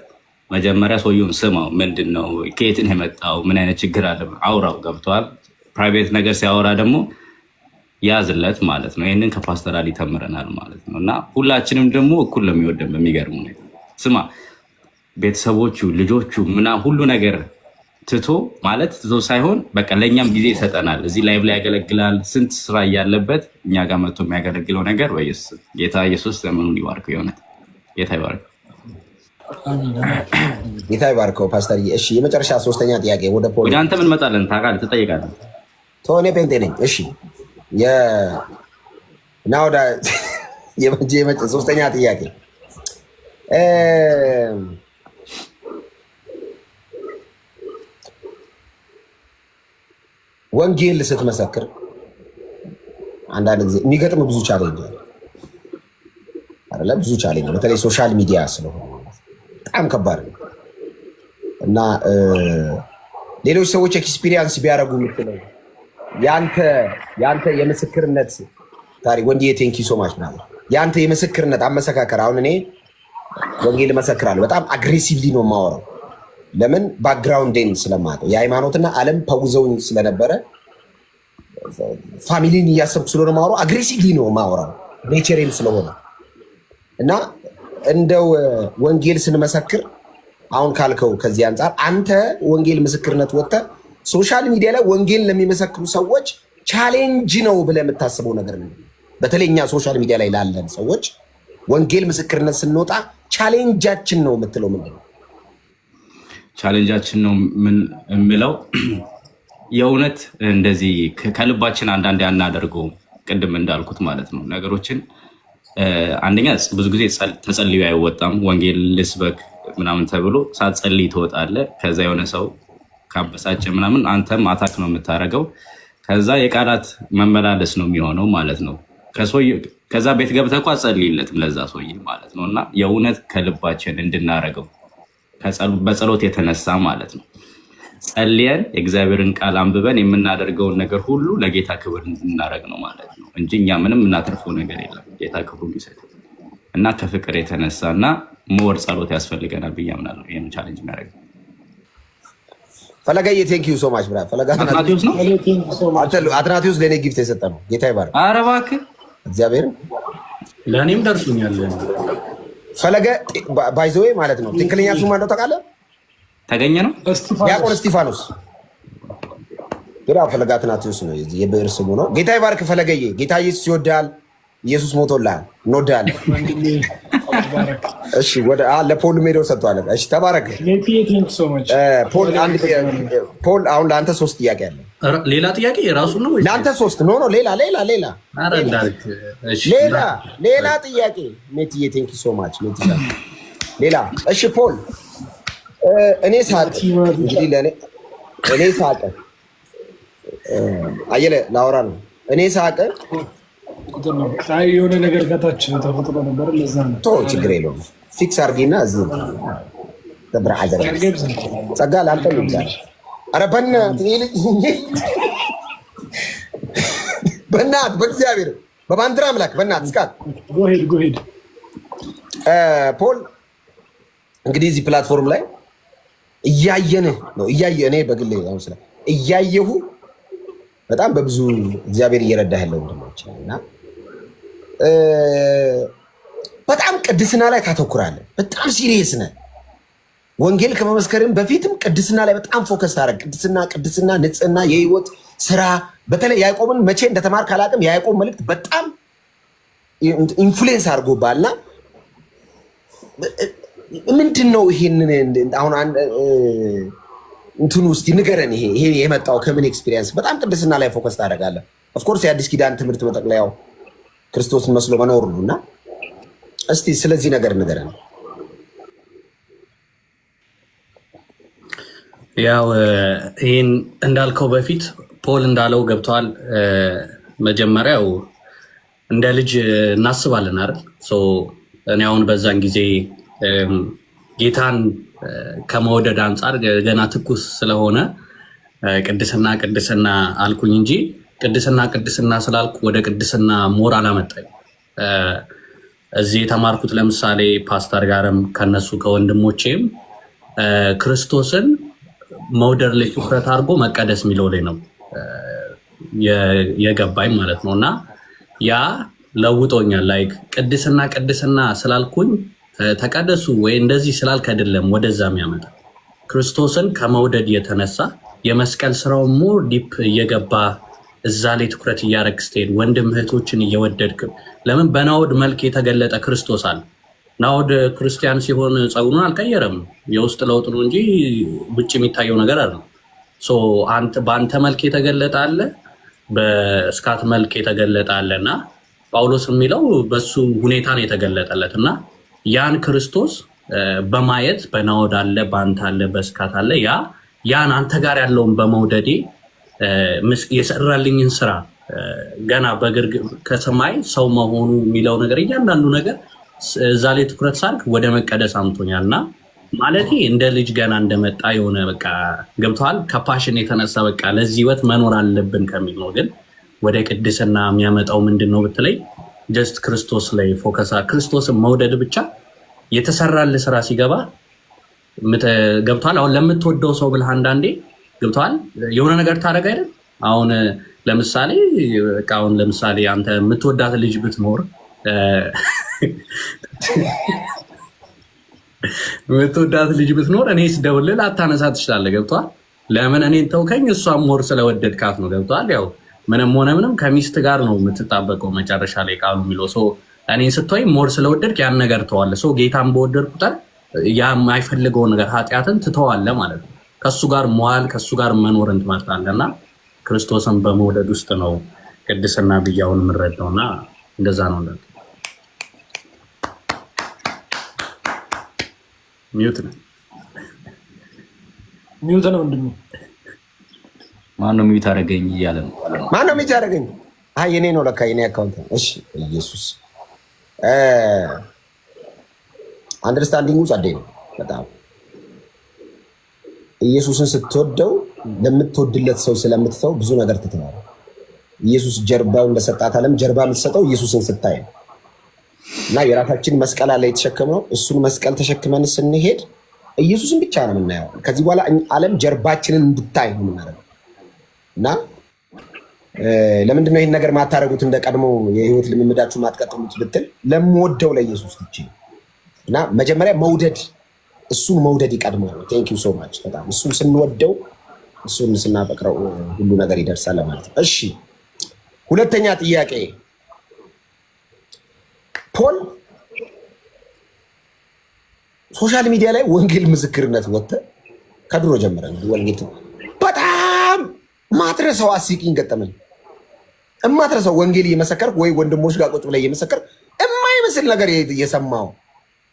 መጀመሪያ ሰውየውን ስማው። ምንድን ነው? ከየት ነው የመጣው? ምን አይነት ችግር አለ? አውራው። ገብተዋል። ፕራይቬት ነገር ሲያወራ ደግሞ ያዝለት ማለት ነው። ይህንን ከፓስተር አሊ ተምረናል ማለት ነው። እና ሁላችንም ደግሞ እኩል ነው የሚወደን በሚገርም ሁኔታ። ስማ ቤተሰቦቹ፣ ልጆቹ ሁሉ ነገር ትቶ ሳይሆን በቃ ለእኛም ጊዜ ይሰጠናል። እዚህ ላይቭ ላይ ያገለግላል። ስንት ስራ እያለበት እኛ ጋር መጥቶ የሚያገለግለው ነገር ወይስ ጌታ ኢየሱስ ዘመኑን ይባርከው። የሆነት ጌታ ይባርከው። ጌታ ይባርከው ፓስተር። እሺ የመጨረሻ 3ኛ ጥያቄ ወደ ፖል ወደ አንተ ምን መጣለን ታውቃለህ? ትጠይቃለህ። ተወኔ ጴንጤ ነኝ። እሺ ናውዳ 3ኛ ጥያቄ ወንጌል ስትመሰክር አንዳንድ ጊዜ የሚገጥም ብዙ ቻሌንጅ አለ። ብዙ ቻሌንጅ በተለይ ሶሻል ሚዲያ ስለሆነ በጣም ከባድ ነው እና ሌሎች ሰዎች ኤክስፒሪየንስ ቢያደርጉ የምትለው ያንተ የምስክርነት ታሪክ ወንድዬ ቴንኪ ሶ ማች ነው። ያንተ የምስክርነት አመሰካከር አሁን እኔ ወንጌል እመሰክራለሁ። በጣም አግሬሲቭሊ ነው የማወራው። ለምን? ባክግራውንዴን ስለማውቀው የሃይማኖትና ዓለም ፐውዘውኝ ስለነበረ ፋሚሊን እያሰብኩ ስለሆነ የማወራው አግሬሲቭሊ ነው የማወራው ኔቸሬም ስለሆነ እና እንደው ወንጌል ስንመሰክር አሁን ካልከው ከዚህ አንጻር አንተ ወንጌል ምስክርነት ወጥተህ ሶሻል ሚዲያ ላይ ወንጌል ለሚመሰክሩ ሰዎች ቻሌንጅ ነው ብለህ የምታስበው ነገር ምንድን ነው? በተለይ እኛ ሶሻል ሚዲያ ላይ ላለን ሰዎች ወንጌል ምስክርነት ስንወጣ ቻሌንጃችን ነው የምትለው ምንድን ነው? ቻሌንጃችን ነው የምለው የእውነት እንደዚህ ከልባችን አንዳንዴ አናደርገው። ቅድም እንዳልኩት ማለት ነው ነገሮችን አንደኛ ብዙ ጊዜ ተጸልዮ አይወጣም። ወንጌል ልስበክ ምናምን ተብሎ ሳትጸልይ ትወጣለህ። ከዛ የሆነ ሰው ካበሳጨ ምናምን አንተም አታክ ነው የምታደርገው። ከዛ የቃላት መመላለስ ነው የሚሆነው ማለት ነው። ከዛ ቤት ገብተህ እኮ አትጸልይለትም ለዛ ሰውዬ ማለት ነው። እና የእውነት ከልባችን እንድናረገው በጸሎት የተነሳ ማለት ነው ጸልየን የእግዚአብሔርን ቃል አንብበን የምናደርገውን ነገር ሁሉ ለጌታ ክብር እንድናደርግ ነው ማለት ነው እንጂ እኛ ምንም እናተርፈው ነገር የለም። ጌታ ክብሩ ይሰጥ እና ከፍቅር የተነሳ እና ሞር ጸሎት ያስፈልገናል ብዬ አምናለሁ። ይሄን ቻሌንጅ የሚያደርገው ፈለጋዬ ቴንክ ዩ ሶ ማች ብራ ፈለጋ አትናቴዎስ ነው። አትናቴዎስ ለእኔ ጊፍት የሰጠ ነው። ጌታ ይባርክ። ኧረ እባክህ እግዚአብሔር ለእኔም ደርሶኛል። ፈለገ ባይዘዌ ማለት ነው። ትክክለኛ ስሙ ማነው ታውቃለህ? ተገኘ ነው ዲያቆን እስጢፋኖስ ግራ ፈለገ አትናቴዎስ ነው የብዕር ስሙ ነው። ጌታ ይባርክ ፈለገዬ። ጌታ ኢየሱስ ይወዳል። ኢየሱስ ሞቶልሃል። እንወዳለን። እሺ ወደ ለፖል ሜዳው ሰጥቷል። እሺ ተባረክ ፖል። አሁን ለአንተ 3 ጥያቄ አለ። ሌላ ጥያቄ የራሱ ነው ወይ ለአንተ 3? ኖ ሌላ ጥያቄ ሜትዬ። ቴንክ ዩ ሶ ማች ሜትዬ። ሌላ እሺ ፖል እኔ ሳቅ እንግዲህ ለኔ እኔ ሳቅ አየለ ላውራ ነው። እኔ ሳቅ የሆነ ነገር ከታች ተፈጥሮ ነበር። ለዛ ነው ቶ ችግር የለውም። ፊክስ አድርጊና እዚህ ተብራ አዘር ጸጋ ላንተ ይብዛል። ኧረ በእናትህ በእግዚአብሔር በባንዲራ አምላክ በእናትህ እስካት ጎሄድ ፖል እንግዲህ እዚህ ፕላትፎርም ላይ እያየንህ ነው። እኔ በግሌ አሁን ስለ እያየሁ በጣም በብዙ እግዚአብሔር እየረዳህ ያለው ወንድማችን እና በጣም ቅድስና ላይ ታተኩራለህ። በጣም ሲሪየስ ነህ። ወንጌል ከመመስከርም በፊትም ቅድስና ላይ በጣም ፎከስ ታደርግ። ቅድስና፣ ንጽህና፣ የህይወት ስራ። በተለይ ያዕቆብን መቼ እንደተማርክ አላውቅም። የያዕቆብ መልእክት በጣም ኢንፍሉዌንስ አድርጎባልና ምንድን ነው ይሄንን አሁን እንትኑ እስቲ ንገረን። ይሄ የመጣው ከምን ኤክስፒሪየንስ? በጣም ቅድስና ላይ ፎከስ ታደርጋለህ። ኦፍኮርስ የአዲስ ኪዳን ትምህርት መጠቅለያው ክርስቶስን መስሎ መኖር ነው እና እስቲ ስለዚህ ነገር ንገረን። ያው ይህን እንዳልከው በፊት ፖል እንዳለው ገብተዋል። መጀመሪያው እንደ ልጅ እናስባለን አይደል? እኔ አሁን በዛን ጊዜ ጌታን ከመውደድ አንጻር ገና ትኩስ ስለሆነ ቅድስና አልኩኝ እንጂ ቅድስና ስላልኩ ወደ ቅድስና ሞር አላመጣኝ። እዚህ የተማርኩት ለምሳሌ ፓስተር ጋርም ከነሱ ከወንድሞቼም ክርስቶስን መውደድ ላይ ትኩረት አድርጎ መቀደስ የሚለው ላይ ነው የገባኝ ማለት ነው። እና ያ ለውጦኛል። ላይክ ቅድስና ስላልኩኝ ተቀደሱ ወይ እንደዚህ ስላልክ አይደለም ወደዛ የሚያመጣ ክርስቶስን ከመውደድ የተነሳ የመስቀል ስራው ሞር ዲፕ እየገባ እዛ ላይ ትኩረት እያደረግ ስትሄድ ወንድም እህቶችን እየወደድክ ለምን በናውድ መልክ የተገለጠ ክርስቶስ አለ። ናውድ ክርስቲያን ሲሆን ጸጉሩን አልቀየረም፣ የውስጥ ለውጥ ነው እንጂ ውጭ የሚታየው ነገር አለ። በአንተ መልክ የተገለጠ አለ፣ በስካት መልክ የተገለጠ አለና ጳውሎስ የሚለው በሱ ሁኔታ ነው የተገለጠለት እና ያን ክርስቶስ በማየት በናውድ አለ፣ በአንተ አለ፣ በስካት አለ። ያን አንተ ጋር ያለውን በመውደዴ የሰራልኝን ስራ ገና ከሰማይ ሰው መሆኑ የሚለው ነገር እያንዳንዱ ነገር እዛ ላይ ትኩረት ሳርክ ወደ መቀደስ አምቶኛል። እና ማለቴ እንደ ልጅ ገና እንደመጣ የሆነ በቃ ገብተዋል። ከፓሽን የተነሳ በቃ ለዚህ ህይወት መኖር አለብን ከሚል ነው። ግን ወደ ቅድስና የሚያመጣው ምንድን ነው ብትለይ ጀስት ክርስቶስ ላይ ፎከሳ ክርስቶስን መውደድ ብቻ የተሰራል ስራ ሲገባ ገብተዋል። አሁን ለምትወደው ሰው ብለህ አንዳንዴ ገብተዋል የሆነ ነገር ታደርግ አይደል? አሁን ለምሳሌ አንተ የምትወዳት ልጅ ብትኖር እኔ ስደውልልህ ላታነሳ ትችላለህ። ገብተዋል። ለምን እኔን ተውከኝ? እሷም ሞር ስለወደድካት ነው። ገብተዋል። ያው ምንም ሆነ ምንም ከሚስት ጋር ነው የምትጣበቀው መጨረሻ ላይ ቃሉ የሚለው ሰው እኔን ስትወይ ሞር ስለወደድክ ያን ነገር ተዋለ። ሰው ጌታን በወደድ ቁጥር ያ የማይፈልገውን ነገር ኃጢአትን ትተዋለህ ማለት ነው። ከሱ ጋር መዋል ከሱ ጋር መኖርን ትመርጣለህና ክርስቶስን በመውደድ ውስጥ ነው ቅድስና ብያውን የምንረዳውና እንደዛ ነው። ሚዩት ነው ወንድሜ። ማነው ሚዩት አደረገኝ እያለ ነው። ማነው ሚዩት አደረገኝ? አይ የኔ ነው ለካ የኔ አካውንት። እሺ ኢየሱስ አንደርስታንዲንግ ጸዴ ነው በጣም ኢየሱስን ስትወደው ለምትወድለት ሰው ስለምትተው ብዙ ነገር ትተዋለህ። ኢየሱስ ጀርባው እንደሰጣት ዓለም ጀርባ የምትሰጠው ኢየሱስን ስታይ ነው። እና የራሳችን መስቀል ላይ የተሸከምነው እሱን መስቀል ተሸክመን ስንሄድ ኢየሱስን ብቻ ነው የምናየው። ከዚህ በኋላ ዓለም ጀርባችንን እንድታይ ነው የምናደርገው። እና ለምንድነው ይህን ነገር ማታረጉት? እንደ ቀድሞ የህይወት ልምምዳችሁ ማትቀጥሉት ብትል ለምወደው ለኢየሱስ ትቼ እና መጀመሪያ መውደድ እሱን መውደድ ይቀድማል። ቴንክ ዩ ሶ ማች። በጣም እሱን ስንወደው እሱን ስናፈቅረው ሁሉ ነገር ይደርሳል ማለት ነው። እሺ ሁለተኛ ጥያቄ ፖል ሶሻል ሚዲያ ላይ ወንጌል ምስክርነት ወጥተ ከድሮ ጀምረ ወንጌል በጣም ማትረሳው አስቂኝ ገጠመኝ እማትረሳው ወንጌል እየመሰከርክ ወይ ወንድሞች ጋር ቁጭ ብለህ እየመሰከርክ የማይመስል ነገር እየሰማው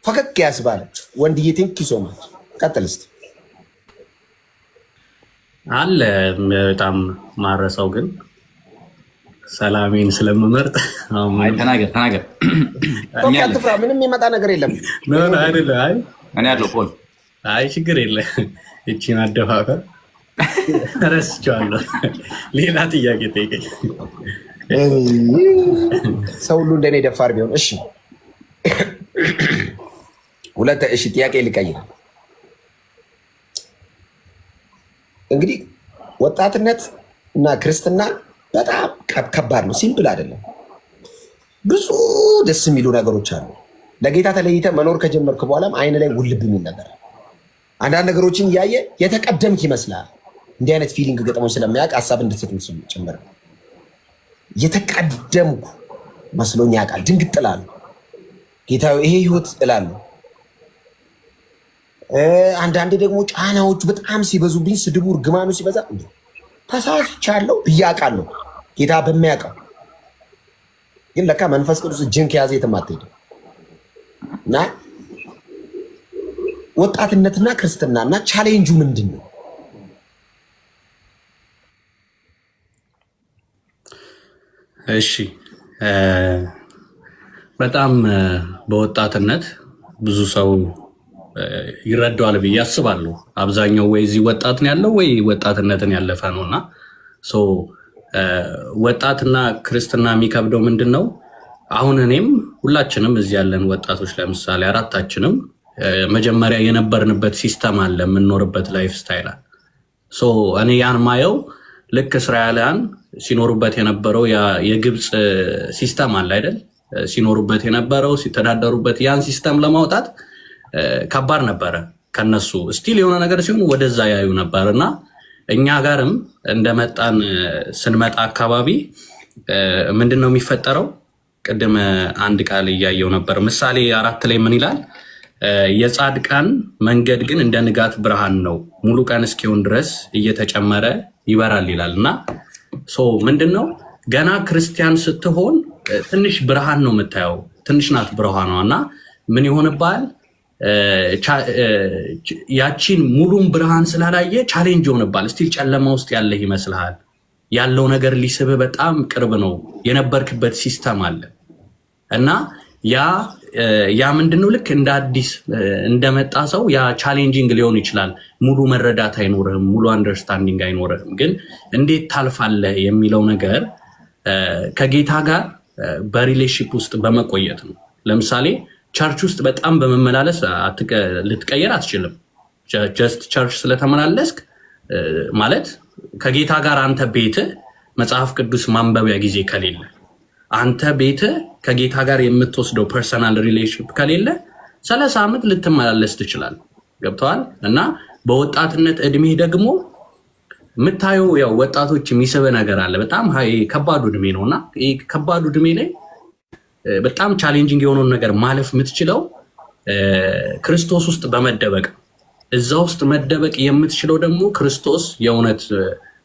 ፈከክ ያስባለ ወንድዬ ቴንክ ዩ ሶ ማች። ቀጥል እስቲ። አለ በጣም ማረሳው ግን ሰላሜን ስለምመርጥ ተናገር አትፍራ፣ ምንም የመጣ ነገር የለም። እኔ ያለው ፖል አይ ችግር የለ እቺን አደፋፈር ረስቼዋለሁ። ሌላ ጥያቄ ጠይቀኝ። ሰው ሁሉ እንደኔ ደፋር ቢሆን እሺ። እሺ ጥያቄ ልቀይር። እንግዲህ ወጣትነት እና ክርስትና በጣም ከባድ ነው። ሲምፕል አይደለም። ብዙ ደስ የሚሉ ነገሮች አሉ። ለጌታ ተለይተ መኖር ከጀመርክ በኋላም አይን ላይ ውልብ የሚል ነገር አንዳንድ ነገሮችን እያየ የተቀደምክ ይመስላል። እንዲህ አይነት ፊሊንግ ገጠሞች ስለሚያውቅ ሀሳብ እንድትሰጥ ጭምር የተቀደምኩ መስሎኝ ያውቃል። ድንግጥ እላለሁ። ጌታ ይሄ ህይወት እላለሁ። አንዳንዴ ደግሞ ጫናዎቹ በጣም ሲበዙብኝ፣ ስድቡ እርግማኑ ሲበዛ ተሳስቻለሁ ብዬ አውቃለሁ። ጌታ በሚያውቀው ግን ለካ መንፈስ ቅዱስ እጅን ከያዘ የትም አትሄድም። እና ወጣትነትና ክርስትናና ቻሌንጁ ምንድን ነው? እሺ በጣም በወጣትነት ብዙ ሰው ይረዳዋል ብዬ አስባለሁ። አብዛኛው ወይ እዚህ ወጣት ነው ያለው ወይ ወጣትነትን ያለፈ ነው። እና ወጣትና ክርስትና የሚከብደው ምንድን ነው? አሁን እኔም ሁላችንም እዚህ ያለን ወጣቶች ለምሳሌ አራታችንም መጀመሪያ የነበርንበት ሲስተም አለ፣ የምንኖርበት ላይፍ ስታይል አለ። እኔ ያን ማየው ልክ እስራኤላውያን ሲኖሩበት የነበረው የግብፅ ሲስተም አለ አይደል? ሲኖሩበት የነበረው ሲተዳደሩበት ያን ሲስተም ለማውጣት ከባድ ነበረ። ከነሱ ስቲል የሆነ ነገር ሲሆን ወደዛ ያዩ ነበር። እና እኛ ጋርም እንደመጣን ስንመጣ አካባቢ ምንድን ነው የሚፈጠረው? ቅድም አንድ ቃል እያየው ነበር። ምሳሌ 4 ላይ ምን ይላል? የጻድቃን መንገድ ግን እንደ ንጋት ብርሃን ነው፣ ሙሉ ቀን እስኪሆን ድረስ እየተጨመረ ይበራል ይላል። እና ምንድን ነው ገና ክርስቲያን ስትሆን ትንሽ ብርሃን ነው የምታየው፣ ትንሽ ናት ብርሃኗ። እና ምን ይሆንባል? ያቺን ሙሉም ብርሃን ስላላየ ቻሌንጅ ይሆንባል። ስቲል ጨለማ ውስጥ ያለህ ይመስልሃል። ያለው ነገር ሊስብህ በጣም ቅርብ ነው። የነበርክበት ሲስተም አለ እና ያ ምንድነው ልክ እንደ አዲስ እንደመጣ ሰው ያ ቻሌንጂንግ ሊሆን ይችላል። ሙሉ መረዳት አይኖርህም፣ ሙሉ አንደርስታንዲንግ አይኖርህም። ግን እንዴት ታልፋለህ የሚለው ነገር ከጌታ ጋር በሪሌሽንሺፕ ውስጥ በመቆየት ነው። ለምሳሌ ቸርች ውስጥ በጣም በመመላለስ ልትቀየር አትችልም። ጀስት ቸርች ስለተመላለስክ ማለት ከጌታ ጋር አንተ ቤትህ መጽሐፍ ቅዱስ ማንበቢያ ጊዜ ከሌለ፣ አንተ ቤትህ ከጌታ ጋር የምትወስደው ፐርሰናል ሪሌሽንሺፕ ከሌለ 30 ዓመት ልትመላለስ ትችላለህ። ገብተዋል? እና በወጣትነት እድሜ ደግሞ የምታየው ያው ወጣቶች የሚስብ ነገር አለ። በጣም ከባዱ እድሜ ነው እና ከባዱ እድሜ ላይ በጣም ቻሌንጂንግ የሆነውን ነገር ማለፍ የምትችለው ክርስቶስ ውስጥ በመደበቅ እዛ ውስጥ መደበቅ የምትችለው ደግሞ ክርስቶስ የእውነት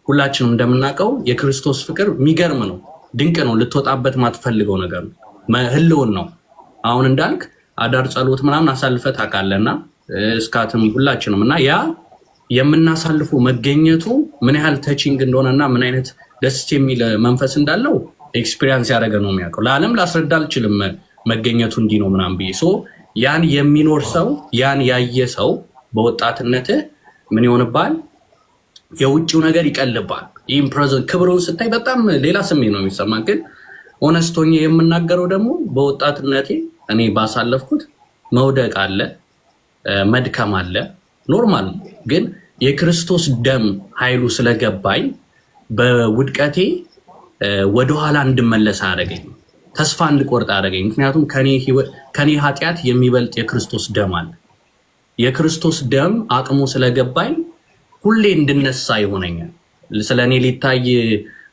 ሁላችንም እንደምናውቀው የክርስቶስ ፍቅር የሚገርም ነው፣ ድንቅ ነው። ልትወጣበት ማትፈልገው ነገር ነው፣ ህልውን ነው። አሁን እንዳልክ አዳር ጸሎት ምናምን አሳልፈ ታውቃለና እስካትም ሁላችንም እና ያ የምናሳልፉ መገኘቱ ምን ያህል ተቺንግ እንደሆነና ምን አይነት ደስ የሚል መንፈስ እንዳለው ኤክስፒሪየንስ ያደረገ ነው የሚያውቀው። ለዓለም ላስረዳ አልችልም መገኘቱ እንዲህ ነው ምናምን ብዬ። ያን የሚኖር ሰው ያን ያየ ሰው በወጣትነትህ ምን ይሆንባል? የውጭው ነገር ይቀልባል። ይህም ፕሬዘንት ክብሩን ስታይ በጣም ሌላ ስሜት ነው የሚሰማ። ግን ሆነስቶኛ የምናገረው ደግሞ በወጣትነቴ እኔ ባሳለፍኩት መውደቅ አለ፣ መድከም አለ፣ ኖርማል። ግን የክርስቶስ ደም ኃይሉ ስለገባኝ በውድቀቴ ወደኋላ እንድመለስ አደረገኝ፣ ተስፋ እንድቆርጥ አደረገኝ። ምክንያቱም ከኔ ኃጢአት የሚበልጥ የክርስቶስ ደም አለ። የክርስቶስ ደም አቅሙ ስለገባኝ ሁሌ እንድነሳ ይሆነኛል። ስለኔ ሊታይ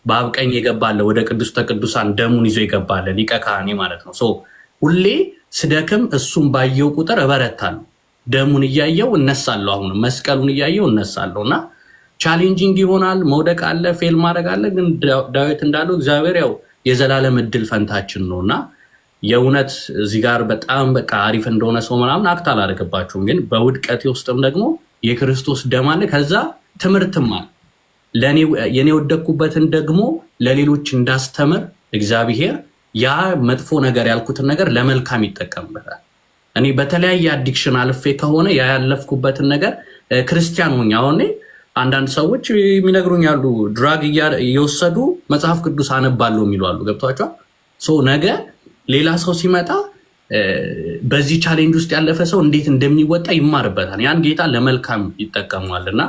በአብ ቀኝ የገባለ ወደ ቅዱስተ ቅዱሳን ደሙን ይዞ ይገባለ ሊቀ ካህኔ ማለት ነው። ሁሌ ስደክም እሱም ባየው ቁጥር እበረታለሁ። ደሙን እያየው እነሳለሁ። አሁን መስቀሉን እያየው እነሳለሁ እና ቻሌንጂንግ ይሆናል። መውደቅ አለ፣ ፌል ማድረግ አለ። ግን ዳዊት እንዳለው እግዚአብሔር ያው የዘላለም እድል ፈንታችን ነው እና የእውነት እዚህ ጋር በጣም በቃ አሪፍ እንደሆነ ሰው ምናምን አክት አላደርግባችሁም። ግን በውድቀቴ ውስጥም ደግሞ የክርስቶስ ደም አለ። ከዛ ትምህርትም አለ። የኔ ወደቅኩበትን ደግሞ ለሌሎች እንዳስተምር እግዚአብሔር ያ መጥፎ ነገር ያልኩትን ነገር ለመልካም ይጠቀምበታል። እኔ በተለያየ አዲክሽን አልፌ ከሆነ ያ ያለፍኩበትን ነገር ክርስቲያን ሆኜ አሁን አንዳንድ ሰዎች የሚነግሩኝ ያሉ ድራግ እየወሰዱ መጽሐፍ ቅዱስ አነባለሁ የሚሉ አሉ። ገብቷቸዋል። ነገ ሌላ ሰው ሲመጣ በዚህ ቻሌንጅ ውስጥ ያለፈ ሰው እንዴት እንደሚወጣ ይማርበታል። ያን ጌታ ለመልካም ይጠቀሟል እና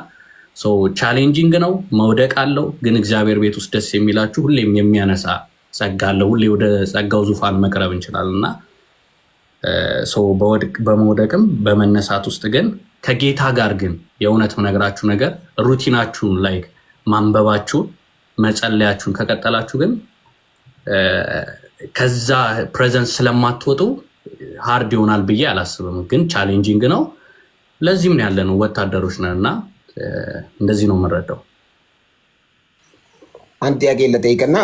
ቻሌንጂንግ ነው፣ መውደቅ አለው። ግን እግዚአብሔር ቤት ውስጥ ደስ የሚላችሁ ሁሌም የሚያነሳ ጸጋ አለው። ሁሌ ወደ ጸጋው ዙፋን መቅረብ እንችላለን እና በመውደቅም በመነሳት ውስጥ ግን ከጌታ ጋር ግን የእውነት መነግራችሁ ነገር ሩቲናችሁን ላይ ማንበባችሁን መጸለያችሁን ከቀጠላችሁ ግን ከዛ ፕሬዘንስ ስለማትወጡ ሃርድ ይሆናል ብዬ አላስብም። ግን ቻሌንጂንግ ነው። ለዚህም ነው ያለነው ወታደሮች ነን እና እንደዚህ ነው የምንረዳው። አንድ ጥያቄ ለጠይቅና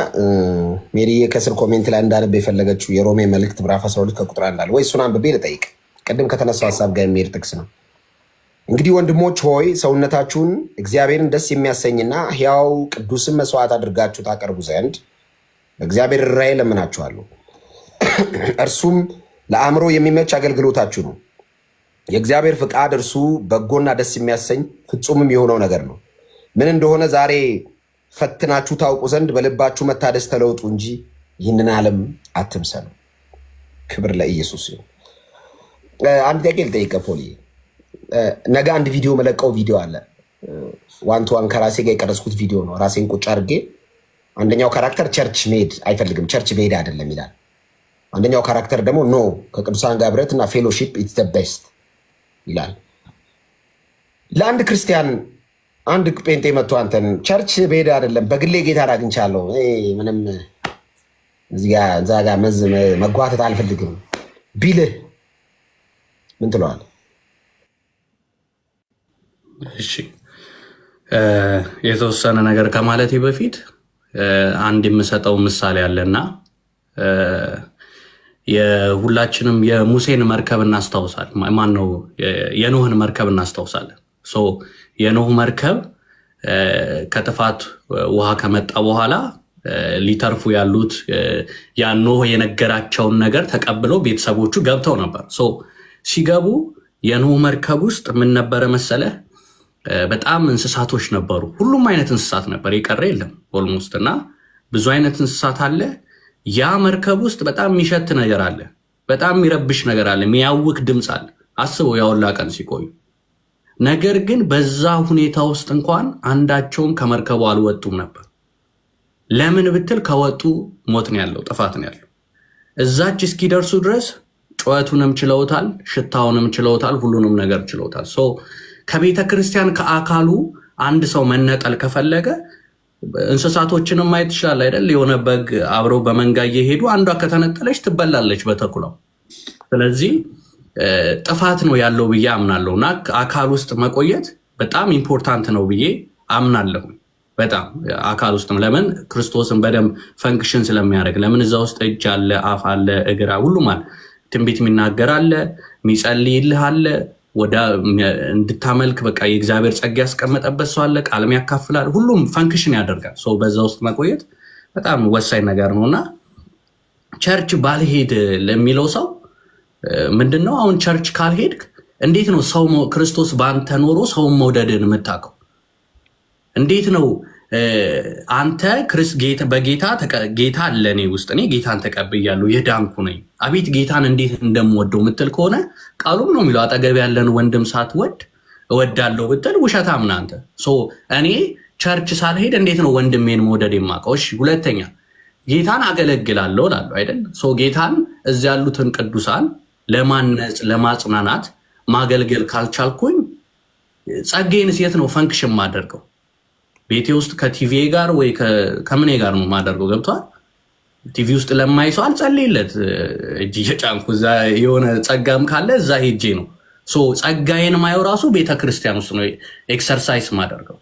ሜሪዬ ከስር ኮሜንት ላይ እንዳነብ የፈለገችው የሮሜ መልእክት ምዕራፍ 12 ከቁጥር 1 አለ ወይ? እሱን አንብቤ ልጠይቅ። ቅድም ከተነሳው ሀሳብ ጋር የሚሄድ ጥቅስ ነው። እንግዲህ ወንድሞች ሆይ ሰውነታችሁን እግዚአብሔርን ደስ የሚያሰኝና ሕያው ቅዱስን መስዋዕት አድርጋችሁ ታቀርቡ ዘንድ በእግዚአብሔር ራእይ ለምናችኋለሁ። እርሱም ለአእምሮ የሚመች አገልግሎታችሁ ነው። የእግዚአብሔር ፍቃድ እርሱ በጎና ደስ የሚያሰኝ ፍጹምም የሆነው ነገር ነው። ምን እንደሆነ ዛሬ ፈትናችሁ ታውቁ ዘንድ በልባችሁ መታደስ ተለውጡ እንጂ ይህንን ዓለም አትምሰሉ። ክብር ለኢየሱስ ይሁን። አንድ ጥያቄ ልጠይቅ ፖሊ። ነገ አንድ ቪዲዮ መለቀው ቪዲዮ አለ። ዋን ቱ ዋን ከራሴ ጋር የቀረጽኩት ቪዲዮ ነው። ራሴን ቁጭ አድርጌ አንደኛው ካራክተር ቸርች መሄድ አይፈልግም፣ ቸርች መሄድ አይደለም ይላል። አንደኛው ካራክተር ደግሞ ኖ ከቅዱሳን ጋር ህብረት እና ፌሎሺፕ ኢትስ ዘ ቤስት ይላል። ለአንድ ክርስቲያን አንድ ጴንጤ መጥቶ አንተን ቸርች መሄድ አይደለም በግሌ ጌታን አግኝቻለሁ ምንም እዛ ጋር መጓተት አልፈልግም ቢልህ ምን ትለዋለህ? እሺ የተወሰነ ነገር ከማለቴ በፊት አንድ የምሰጠው ምሳሌ አለና የሁላችንም የሙሴን መርከብ እናስታውሳለን። ማነው የኖህን መርከብ እናስታውሳለን። የኖህ መርከብ ከጥፋት ውሃ ከመጣ በኋላ ሊተርፉ ያሉት ያ ኖህ የነገራቸውን ነገር ተቀብለው ቤተሰቦቹ ገብተው ነበር። ሲገቡ የኖህ መርከብ ውስጥ ምን ነበረ መሰለህ? በጣም እንስሳቶች ነበሩ። ሁሉም አይነት እንስሳት ነበር፣ የቀረ የለም ኦልሞስት። እና ብዙ አይነት እንስሳት አለ። ያ መርከብ ውስጥ በጣም የሚሸት ነገር አለ፣ በጣም የሚረብሽ ነገር አለ፣ የሚያውክ ድምፅ አለ። አስበው ያውላ ቀን ሲቆዩ። ነገር ግን በዛ ሁኔታ ውስጥ እንኳን አንዳቸውም ከመርከቡ አልወጡም ነበር። ለምን ብትል ከወጡ ሞት ነው ያለው፣ ጥፋት ነው ያለው። እዛች እስኪደርሱ ድረስ ጩኸቱንም ችለውታል፣ ሽታውንም ችለውታል፣ ሁሉንም ነገር ችለውታል። ከቤተ ክርስቲያን ከአካሉ አንድ ሰው መነጠል ከፈለገ እንስሳቶችንም ማየት ይችላል አይደል? የሆነ በግ አብረው በመንጋ እየሄዱ አንዷ ከተነጠለች ትበላለች በተኩላው። ስለዚህ ጥፋት ነው ያለው ብዬ አምናለሁ እና አካል ውስጥ መቆየት በጣም ኢምፖርታንት ነው ብዬ አምናለሁ። በጣም አካል ውስጥ ለምን ክርስቶስን በደንብ ፈንክሽን ስለሚያደርግ፣ ለምን እዛ ውስጥ እጅ አለ፣ አፍ አለ፣ እግር ሁሉም አለ። ትንቢት የሚናገር አለ፣ የሚጸልይልህ አለ፣ ወደ እንድታመልክ በቃ የእግዚአብሔር ጸጋ ያስቀመጠበት ሰው አለ፣ ቃልም ያካፍላል፣ ሁሉም ፈንክሽን ያደርጋል። በዛ ውስጥ መቆየት በጣም ወሳኝ ነገር ነው እና ቸርች ባልሄድ ለሚለው ሰው ምንድነው አሁን ቸርች ካልሄድክ እንዴት ነው ሰው ክርስቶስ በአንተ ኖሮ ሰውን መውደድን የምታውቀው? እንዴት ነው አንተ ጌታ አለ እኔ ውስጥ፣ እኔ ጌታን ተቀብያለሁ የዳንኩ ነኝ፣ አቤት ጌታን እንዴት እንደምወደው ምትል ከሆነ ቃሉም ነው የሚለው አጠገብ ያለን ወንድም ሳትወድ እወዳለሁ ብትል ውሸታም ነህ አንተ። እኔ ቸርች ሳልሄድ እንዴት ነው ወንድሜን መውደድ የማውቀው? እሺ ሁለተኛ ጌታን አገለግላለሁ እላለሁ አይደል? ጌታን እዚያ ያሉትን ቅዱሳን ለማነጽ ለማጽናናት ማገልገል ካልቻልኩኝ ጸጋዬንስ የት ነው ፈንክሽን ማደርገው? ቤቴ ውስጥ ከቲቪ ጋር ወይ ከምኔ ጋር ነው ማደርገው? ገብቷል? ቲቪ ውስጥ ለማይ ሰው አልጸልይለት እጅ እየጫንኩ እዛ የሆነ ጸጋም ካለ እዛ ሄጄ ነው። ጸጋዬን ማየው ራሱ ቤተክርስቲያን ውስጥ ነው ኤክሰርሳይዝ ማደርገው።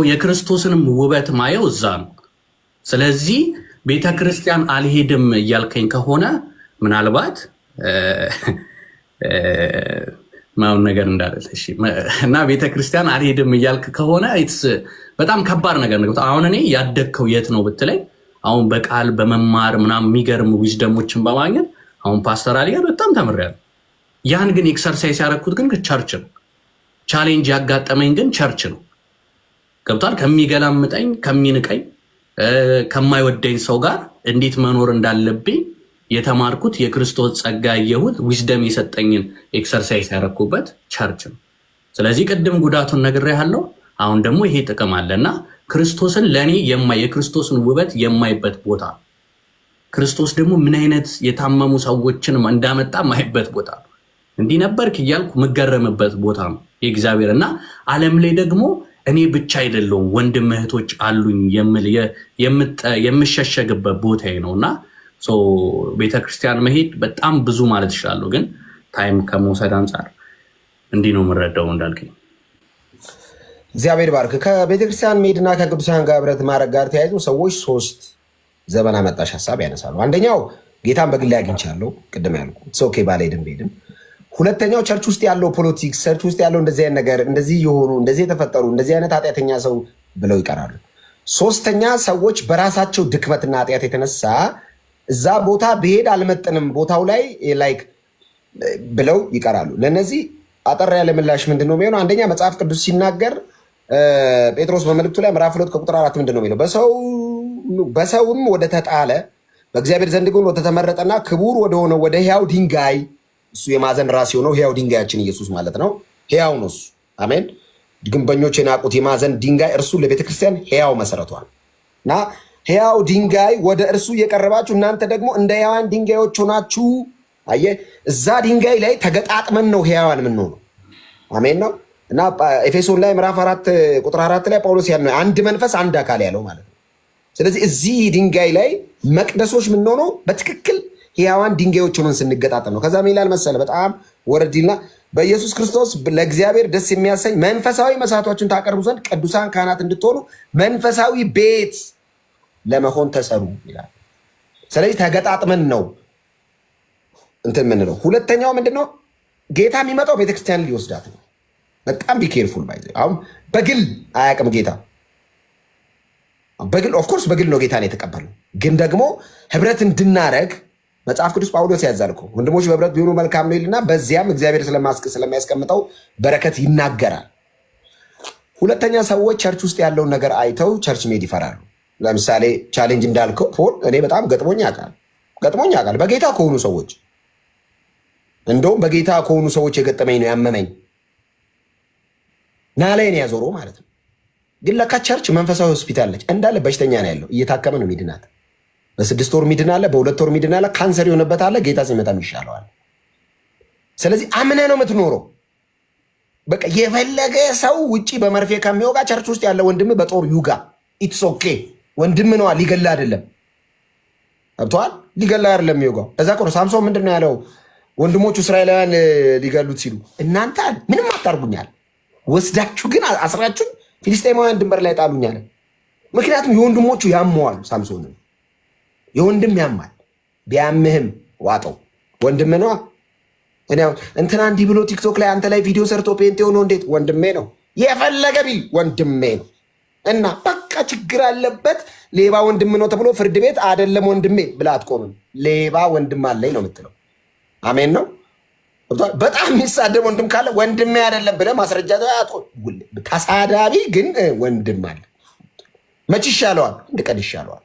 የክርስቶስንም ውበት ማየው እዛ ነው። ስለዚህ ቤተክርስቲያን አልሄድም እያልከኝ ከሆነ ምናልባት ማውን ነገር እንዳለ እና ቤተክርስቲያን አልሄድም እያልክ ከሆነ በጣም ከባድ ነገር ነው። አሁን እኔ ያደግከው የት ነው ብትለኝ አሁን በቃል በመማር ምናምን የሚገርም ዊዝደሞችን በማግኘት አሁን ፓስተር አሊ ጋር በጣም ተምሬያለሁ። ያን ግን ኤክሰርሳይዝ ያደረኩት ግን ቸርች ነው። ቻሌንጅ ያጋጠመኝ ግን ቸርች ነው። ገብቷል? ከሚገላምጠኝ ከሚንቀኝ ከማይወደኝ ሰው ጋር እንዴት መኖር እንዳለብኝ የተማርኩት የክርስቶስ ጸጋ ያየሁት ዊዝደም የሰጠኝን ኤክሰርሳይዝ ያደረኩበት ቸርች ነው። ስለዚህ ቅድም ጉዳቱን ነግሬሃለሁ። አሁን ደግሞ ይሄ ጥቅም አለና ክርስቶስን ለኔ የክርስቶስን ውበት የማይበት ቦታ፣ ክርስቶስ ደግሞ ምን አይነት የታመሙ ሰዎችን እንዳመጣ ማይበት ቦታ፣ እንዲህ ነበርክ እያልኩ ምገረምበት ቦታ ነው የእግዚአብሔር እና ዓለም ላይ ደግሞ እኔ ብቻ አይደለሁም ወንድም እህቶች አሉኝ የምሸሸግበት ቦታዬ ነውና ቤተክርስቲያን መሄድ በጣም ብዙ ማለት ይችላል። ግን ታይም ከመውሰድ አንጻር እንዲህ ነው የምረዳው እንዳልከኝ። እግዚአብሔር ባርክ። ከቤተክርስቲያን መሄድና ከቅዱሳን ጋር ህብረት ማድረግ ጋር ተያይዞ ሰዎች 3 ዘመን አመጣሽ ሀሳብ ያነሳሉ። አንደኛው ጌታን በግሌ አግኝቻለሁ፣ ቅድም ያልኩት ኦኬ ባልሄድም ብሄድም። ሁለተኛው ቸርች ውስጥ ያለው ፖለቲክስ፣ ቸርች ውስጥ ያለው እንደዚህ አይነት ነገር፣ እንደዚህ የሆኑ እንደዚህ የተፈጠሩ እንደዚህ አይነት ኃጢአተኛ ሰው ብለው ይቀራሉ። ሶስተኛ ሰዎች በራሳቸው ድክመትና ኃጢአት የተነሳ እዛ ቦታ ብሄድ አልመጥንም ቦታው ላይ ላይክ ብለው ይቀራሉ። ለነዚህ አጠር ያለ ምላሽ ምንድነው የሚሆነው? አንደኛ መጽሐፍ ቅዱስ ሲናገር ጴጥሮስ በመልእክቱ ላይ ምዕራፍ 2 ቁጥር 4 ምንድነው የሚለው? በሰውም ወደ ተጣለ በእግዚአብሔር ዘንድ ግን ወደ ተመረጠና ክቡር ወደሆነ ወደ ሕያው ድንጋይ፣ እሱ የማዕዘን ራስ የሆነው ሕያው ድንጋያችን ኢየሱስ ማለት ነው። ሕያው ነው እሱ። አሜን። ግንበኞች የናቁት የማዕዘን ድንጋይ እርሱ ለቤተክርስቲያን ሕያው መሰረቷል እና ሕያው ድንጋይ ወደ እርሱ እየቀረባችሁ እናንተ ደግሞ እንደ ሕያዋን ድንጋዮች ሆናችሁ። አየህ፣ እዛ ድንጋይ ላይ ተገጣጥመን ነው ሕያዋን የምንሆነው። አሜን ነው እና ኤፌሶን ላይ ምዕራፍ 4 ቁጥር 4 ላይ ጳውሎስ ያለው አንድ መንፈስ አንድ አካል ያለው ማለት ነው። ስለዚህ እዚህ ድንጋይ ላይ መቅደሶች የምንሆነው በትክክል ሕያዋን ድንጋዮች ሆነን ስንገጣጠም ነው። ከዛ ምን ይላል መሰለ? በጣም ወረዲና በኢየሱስ ክርስቶስ ለእግዚአብሔር ደስ የሚያሰኝ መንፈሳዊ መስዋዕቶችን ታቀርቡ ዘንድ ቅዱሳን ካህናት እንድትሆኑ መንፈሳዊ ቤት ለመሆን ተሰሩ ይላል። ስለዚህ ተገጣጥመን ነው እንትን ምንለው። ሁለተኛው ምንድነው? ጌታ የሚመጣው ቤተክርስቲያን ሊወስዳት ነው። በጣም ቢኬርፉል ባይዘ። አሁን በግል አያውቅም ጌታ። በግል ኦፍኮርስ በግል ነው ጌታን የተቀበለው። ግን ደግሞ ህብረት እንድናረግ መጽሐፍ ቅዱስ ጳውሎስ ያዛል እኮ ወንድሞች በህብረት ቢሆኑ መልካም ነው ይልና በዚያም እግዚአብሔር ስለሚያስቀምጠው በረከት ይናገራል። ሁለተኛ ሰዎች ቸርች ውስጥ ያለውን ነገር አይተው ቸርች መሄድ ይፈራሉ። ለምሳሌ ቻሌንጅ እንዳልከው ፖል እኔ በጣም ገጥሞኝ ያውቃል በጌታ ከሆኑ ሰዎች። እንደውም በጌታ ከሆኑ ሰዎች የገጠመኝ ነው ያመመኝ ናላይን ያዞሮ ማለት ነው። ግን ለካ ቸርች መንፈሳዊ ሆስፒታል ነች። እንዳለ በሽተኛ ነው ያለው፣ እየታከመ ነው ሚድናት። በ6 ወር ሚድናለ፣ በ2 ወር ሚድናለ፣ ካንሰር የሆነበት አለ፣ ጌታ ሲመጣም ይሻለዋል። ስለዚህ አምነ ነው የምትኖረው። በቃ የፈለገ ሰው ውጪ በመርፌ ከሚወጋ ቸርች ውስጥ ያለ ወንድም በጦር ይውጋ፣ ኢትስ ኦኬ። ወንድም ነዋ፣ ሊገላ አይደለም። አብቷል፣ ሊገላ አይደለም የሚወጋው። እዛ ቆሮ ሳምሶን ምንድን ነው ያለው? ወንድሞቹ እስራኤላውያን ሊገሉት ሲሉ እናንተ ምንም አታርጉኛል፣ ወስዳችሁ ግን አስራችሁ ፊልስጤማውያን ድንበር ላይ ጣሉኛል። ምክንያቱም የወንድሞቹ ያመዋሉ። ሳምሶን የወንድም ያማል። ቢያምህም ዋጠው፣ ወንድም ነዋ። እኔ እንትና እንዲህ ብሎ ቲክቶክ ላይ አንተ ላይ ቪዲዮ ሰርቶ ፔንት የሆነው እንዴት ወንድሜ ነው፣ የፈለገ ቢል ወንድሜ ነው። እና በቃ ችግር አለበት ሌባ ወንድም ነው ተብሎ ፍርድ ቤት አይደለም ወንድሜ ብላ አትቆምም። ሌባ ወንድም አለኝ ነው የምትለው። አሜን ነው። በጣም የሚሳደብ ወንድም ካለ ወንድሜ አይደለም ብለህ ማስረጃ ተሳዳቢ ግን ወንድም አለ። መች ይሻለዋል? አንድ ቀን ይሻለዋል።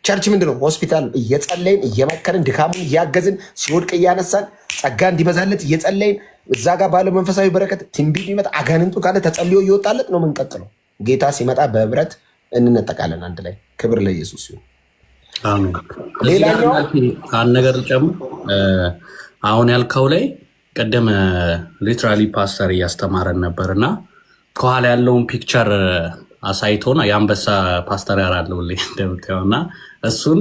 ቸርች ምንድነው? ሆስፒታል። እየጸለይን እየመከርን ድካሙን እያገዝን ሲወድቅ እያነሳን ጸጋ እንዲበዛለት እየጸለይን እዛ ጋር ባለው መንፈሳዊ በረከት ትንቢት ቢመጣ አጋንንቱ ካለ ተጸልዮ እየወጣለት ነው የምንቀጥለው። ጌታ ሲመጣ በህብረት እንነጠቃለን አንድ ላይ። ክብር ለኢየሱስ ይሁን። አሜን። ሌላኛው አንድ ነገር ጨምር። አሁን ያልከው ላይ ቀደም ሊትራሊ ፓስተር እያስተማረን ነበርና ከኋላ ያለውን ፒክቸር አሳይቶና የአንበሳ ፓስተር ያራለውልኝ እንደምታዩና እሱን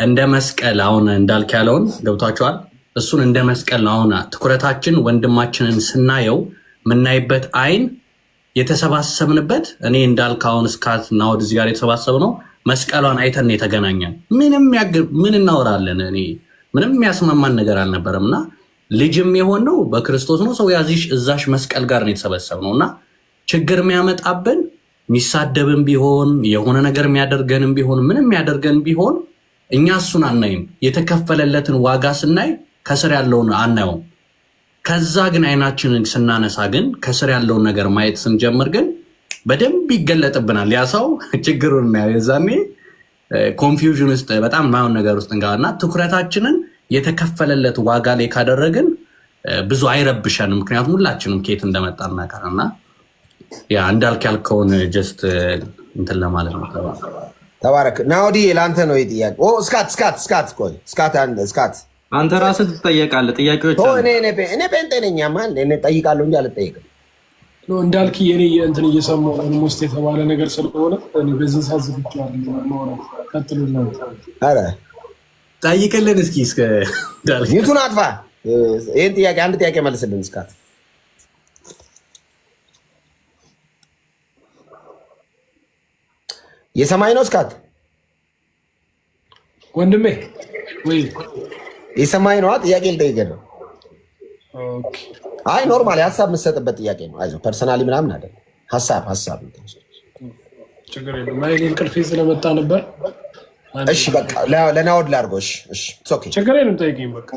እንደ መስቀል አሁን እንዳልክ ያለውን ገብቷቸዋል። እሱን እንደ መስቀል ነው አሁን ትኩረታችን ወንድማችንን ስናየው የምናይበት አይን የተሰባሰብንበት እኔ እንዳልክ አሁን እስካት እና ወደዚህ ጋር የተሰባሰብ ነው መስቀሏን አይተን የተገናኘን ምን እናወራለን? እኔ ምንም የሚያስማማን ነገር አልነበረም እና ልጅም የሆነው በክርስቶስ ነው። ሰው ያዚሽ እዛሽ መስቀል ጋር ነው የተሰበሰብ ነው እና ችግር የሚያመጣብን የሚሳደብን ቢሆን የሆነ ነገር የሚያደርገንም ቢሆን ምንም የሚያደርገን ቢሆን እኛ እሱን አናይም። የተከፈለለትን ዋጋ ስናይ ከስር ያለውን አናየውም። ከዛ ግን አይናችንን ስናነሳ ግን ከስር ያለውን ነገር ማየት ስንጀምር ግን በደንብ ይገለጥብናል። ያ ሰው ችግሩን እናየው። የዛኔ ኮንፊውዥን ውስጥ በጣም ማየውን ነገር ውስጥ እንገባና ትኩረታችንን የተከፈለለት ዋጋ ላይ ካደረግን ብዙ አይረብሸንም። ምክንያቱም ሁላችንም ከየት እንደመጣ እናውቃለንና ያ እንዳልክ ያልከውን ጀስት እንትን ለማለት ነው። ተባረክ። ናውዲ ለአንተ ነው ጥያቄ። ኦ ስካት አንተ ራስህ ትጠየቃለህ። ጥያቄዎች እኔ ጴንጤ ነኝ ማን እኔ ጠይቃለሁ እንጂ አልጠየቅም። እንዳልክ የኔ እንትን እየሰማሁ ኦልሞስት የተባለ ነገር ስለሆነ እኔ በዚህ ሰዓት ዝግጁ አይደለም ማለት ቀጥሉና አረ ጠይቅልን እስኪ እስከ እንዳልክ ይቱን አጥፋ። ይሄን ጥያቄ አንድ ጥያቄ መልስልን ስካት። የሰማይ ነው ስካት ወንድሜ ወይ የሰማይ ነው ጥያቄ ልጠይቅህ ነው። ኦኬ አይ ኖርማሊ ሀሳብ የምትሰጥበት ጥያቄ ነው። አይዞህ ፐርሰናሊ ምናምን አይደለም። ሀሳብ ችግር የለም። አይ እንቅልፌ ስለመጣ ነበር። እሺ በቃ ለናውድ ላድርገው። እሺ ኦኬ ችግር የለም። ጠይቀኝ በቃ።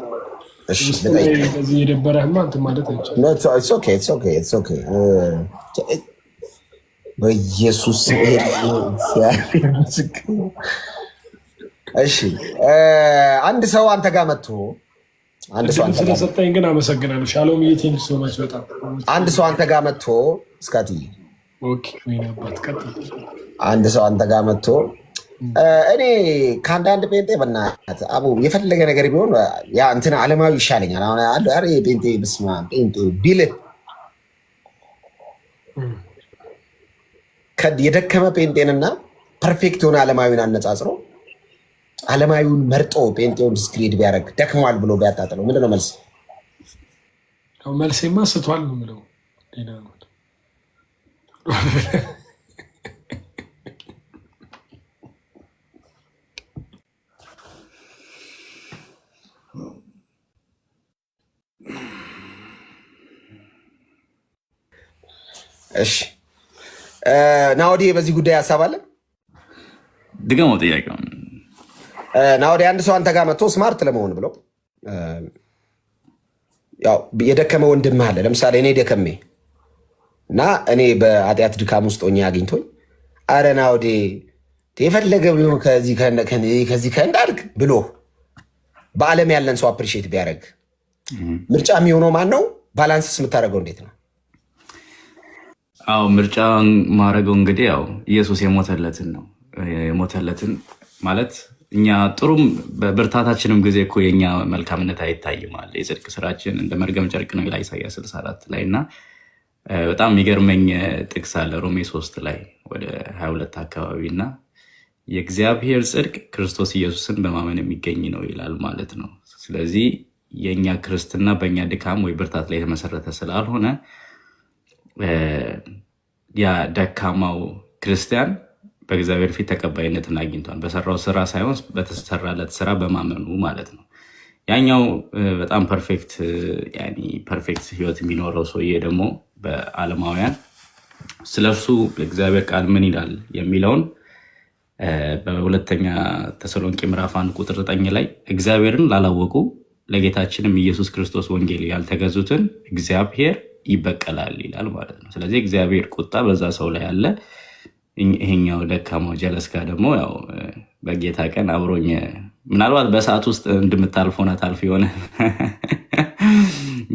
እሺ ለዚህ የደበረህማ እንትን ማለት አይቻልም። ኖ ኢትስ ኦኬ በኢየሱስ እሺ አንድ ሰው አንተ ጋር መጥቶ ስለሰጠኝ ግን አመሰግናለሁ። ሻሎም ቴንክ ሶ ማች በጣም አንድ ሰው አንተ ጋር መጥቶ እስካቲ አንድ ሰው አንተ ጋር መጥቶ እኔ ከአንዳንድ ጴንጤ በእናትህ አቡ የፈለገ ነገር ቢሆን ያ እንትን ዓለማዊ ይሻለኛል አሁን አለ አረ ጴንጤ በስመ አብ ጴንጤ ቢልህ የደከመ ጴንጤንና ፐርፌክት የሆነ ዓለማዊን አነጻጽሮ ዓለማዊውን መርጦ ጴንጤውን ዲስክሬድ ቢያደርግ ደክሟል ብሎ ቢያጣጥለው ምንድን ነው መልስ? መልሴማ ስቷል ነው የምለው። እሺ ናውዲ በዚህ ጉዳይ ሀሳብ አለ? ድገመው ጥያቄውን። ናውዲ አንድ ሰው አንተ ጋር መጥቶ ስማርት ለመሆን ብሎ ያው የደከመ ወንድምህ አለ። ለምሳሌ እኔ ደከሜ እና እኔ በኃጢአት ድካም ውስጥ ሆኜ አግኝቶኝ አረ ናውዲ የፈለገ ቢሆን ከዚህ ከእንዳልክ ብሎ በዓለም ያለን ሰው አፕሪሺየት ቢያደርግ ምርጫ የሚሆነው ማን ነው? ባላንስስ የምታደርገው እንዴት ነው? አዎ ምርጫ ማድረገው እንግዲህ ያው ኢየሱስ የሞተለትን ነው። የሞተለትን ማለት እኛ ጥሩም በብርታታችንም ጊዜ እኮ የኛ መልካምነት አይታይም አለ። የጽድቅ ስራችን እንደ መርገም ጨርቅ ነው ይላል ኢሳይያስ 64 ላይ እና በጣም የሚገርመኝ ጥቅስ አለ ሮሜ 3 ላይ ወደ 22 አካባቢ እና የእግዚአብሔር ጽድቅ ክርስቶስ ኢየሱስን በማመን የሚገኝ ነው ይላል ማለት ነው። ስለዚህ የኛ ክርስትና በእኛ ድካም ወይ ብርታት ላይ የተመሰረተ ስላልሆነ ያ ደካማው ክርስቲያን በእግዚአብሔር ፊት ተቀባይነትን አግኝቷል። በሰራው ስራ ሳይሆን በተሰራለት ስራ በማመኑ ማለት ነው። ያኛው በጣም ፐርፌክት ህይወት የሚኖረው ሰውዬ ደግሞ በዓለማውያን ስለሱ እግዚአብሔር ቃል ምን ይላል የሚለውን በሁለተኛ ተሰሎንቄ ምዕራፍ 1 ቁጥር 9 ላይ እግዚአብሔርን ላላወቁ ለጌታችንም ኢየሱስ ክርስቶስ ወንጌል ያልተገዙትን እግዚአብሔር ይበቀላል ይላል ማለት ነው። ስለዚህ እግዚአብሔር ቁጣ በዛ ሰው ላይ አለ። ይሄኛው ደካማው ጀለስካ ደግሞ ያው በጌታ ቀን አብሮኝ ምናልባት በሰዓት ውስጥ እንደምታልፍ ሆነ ታልፍ የሆነ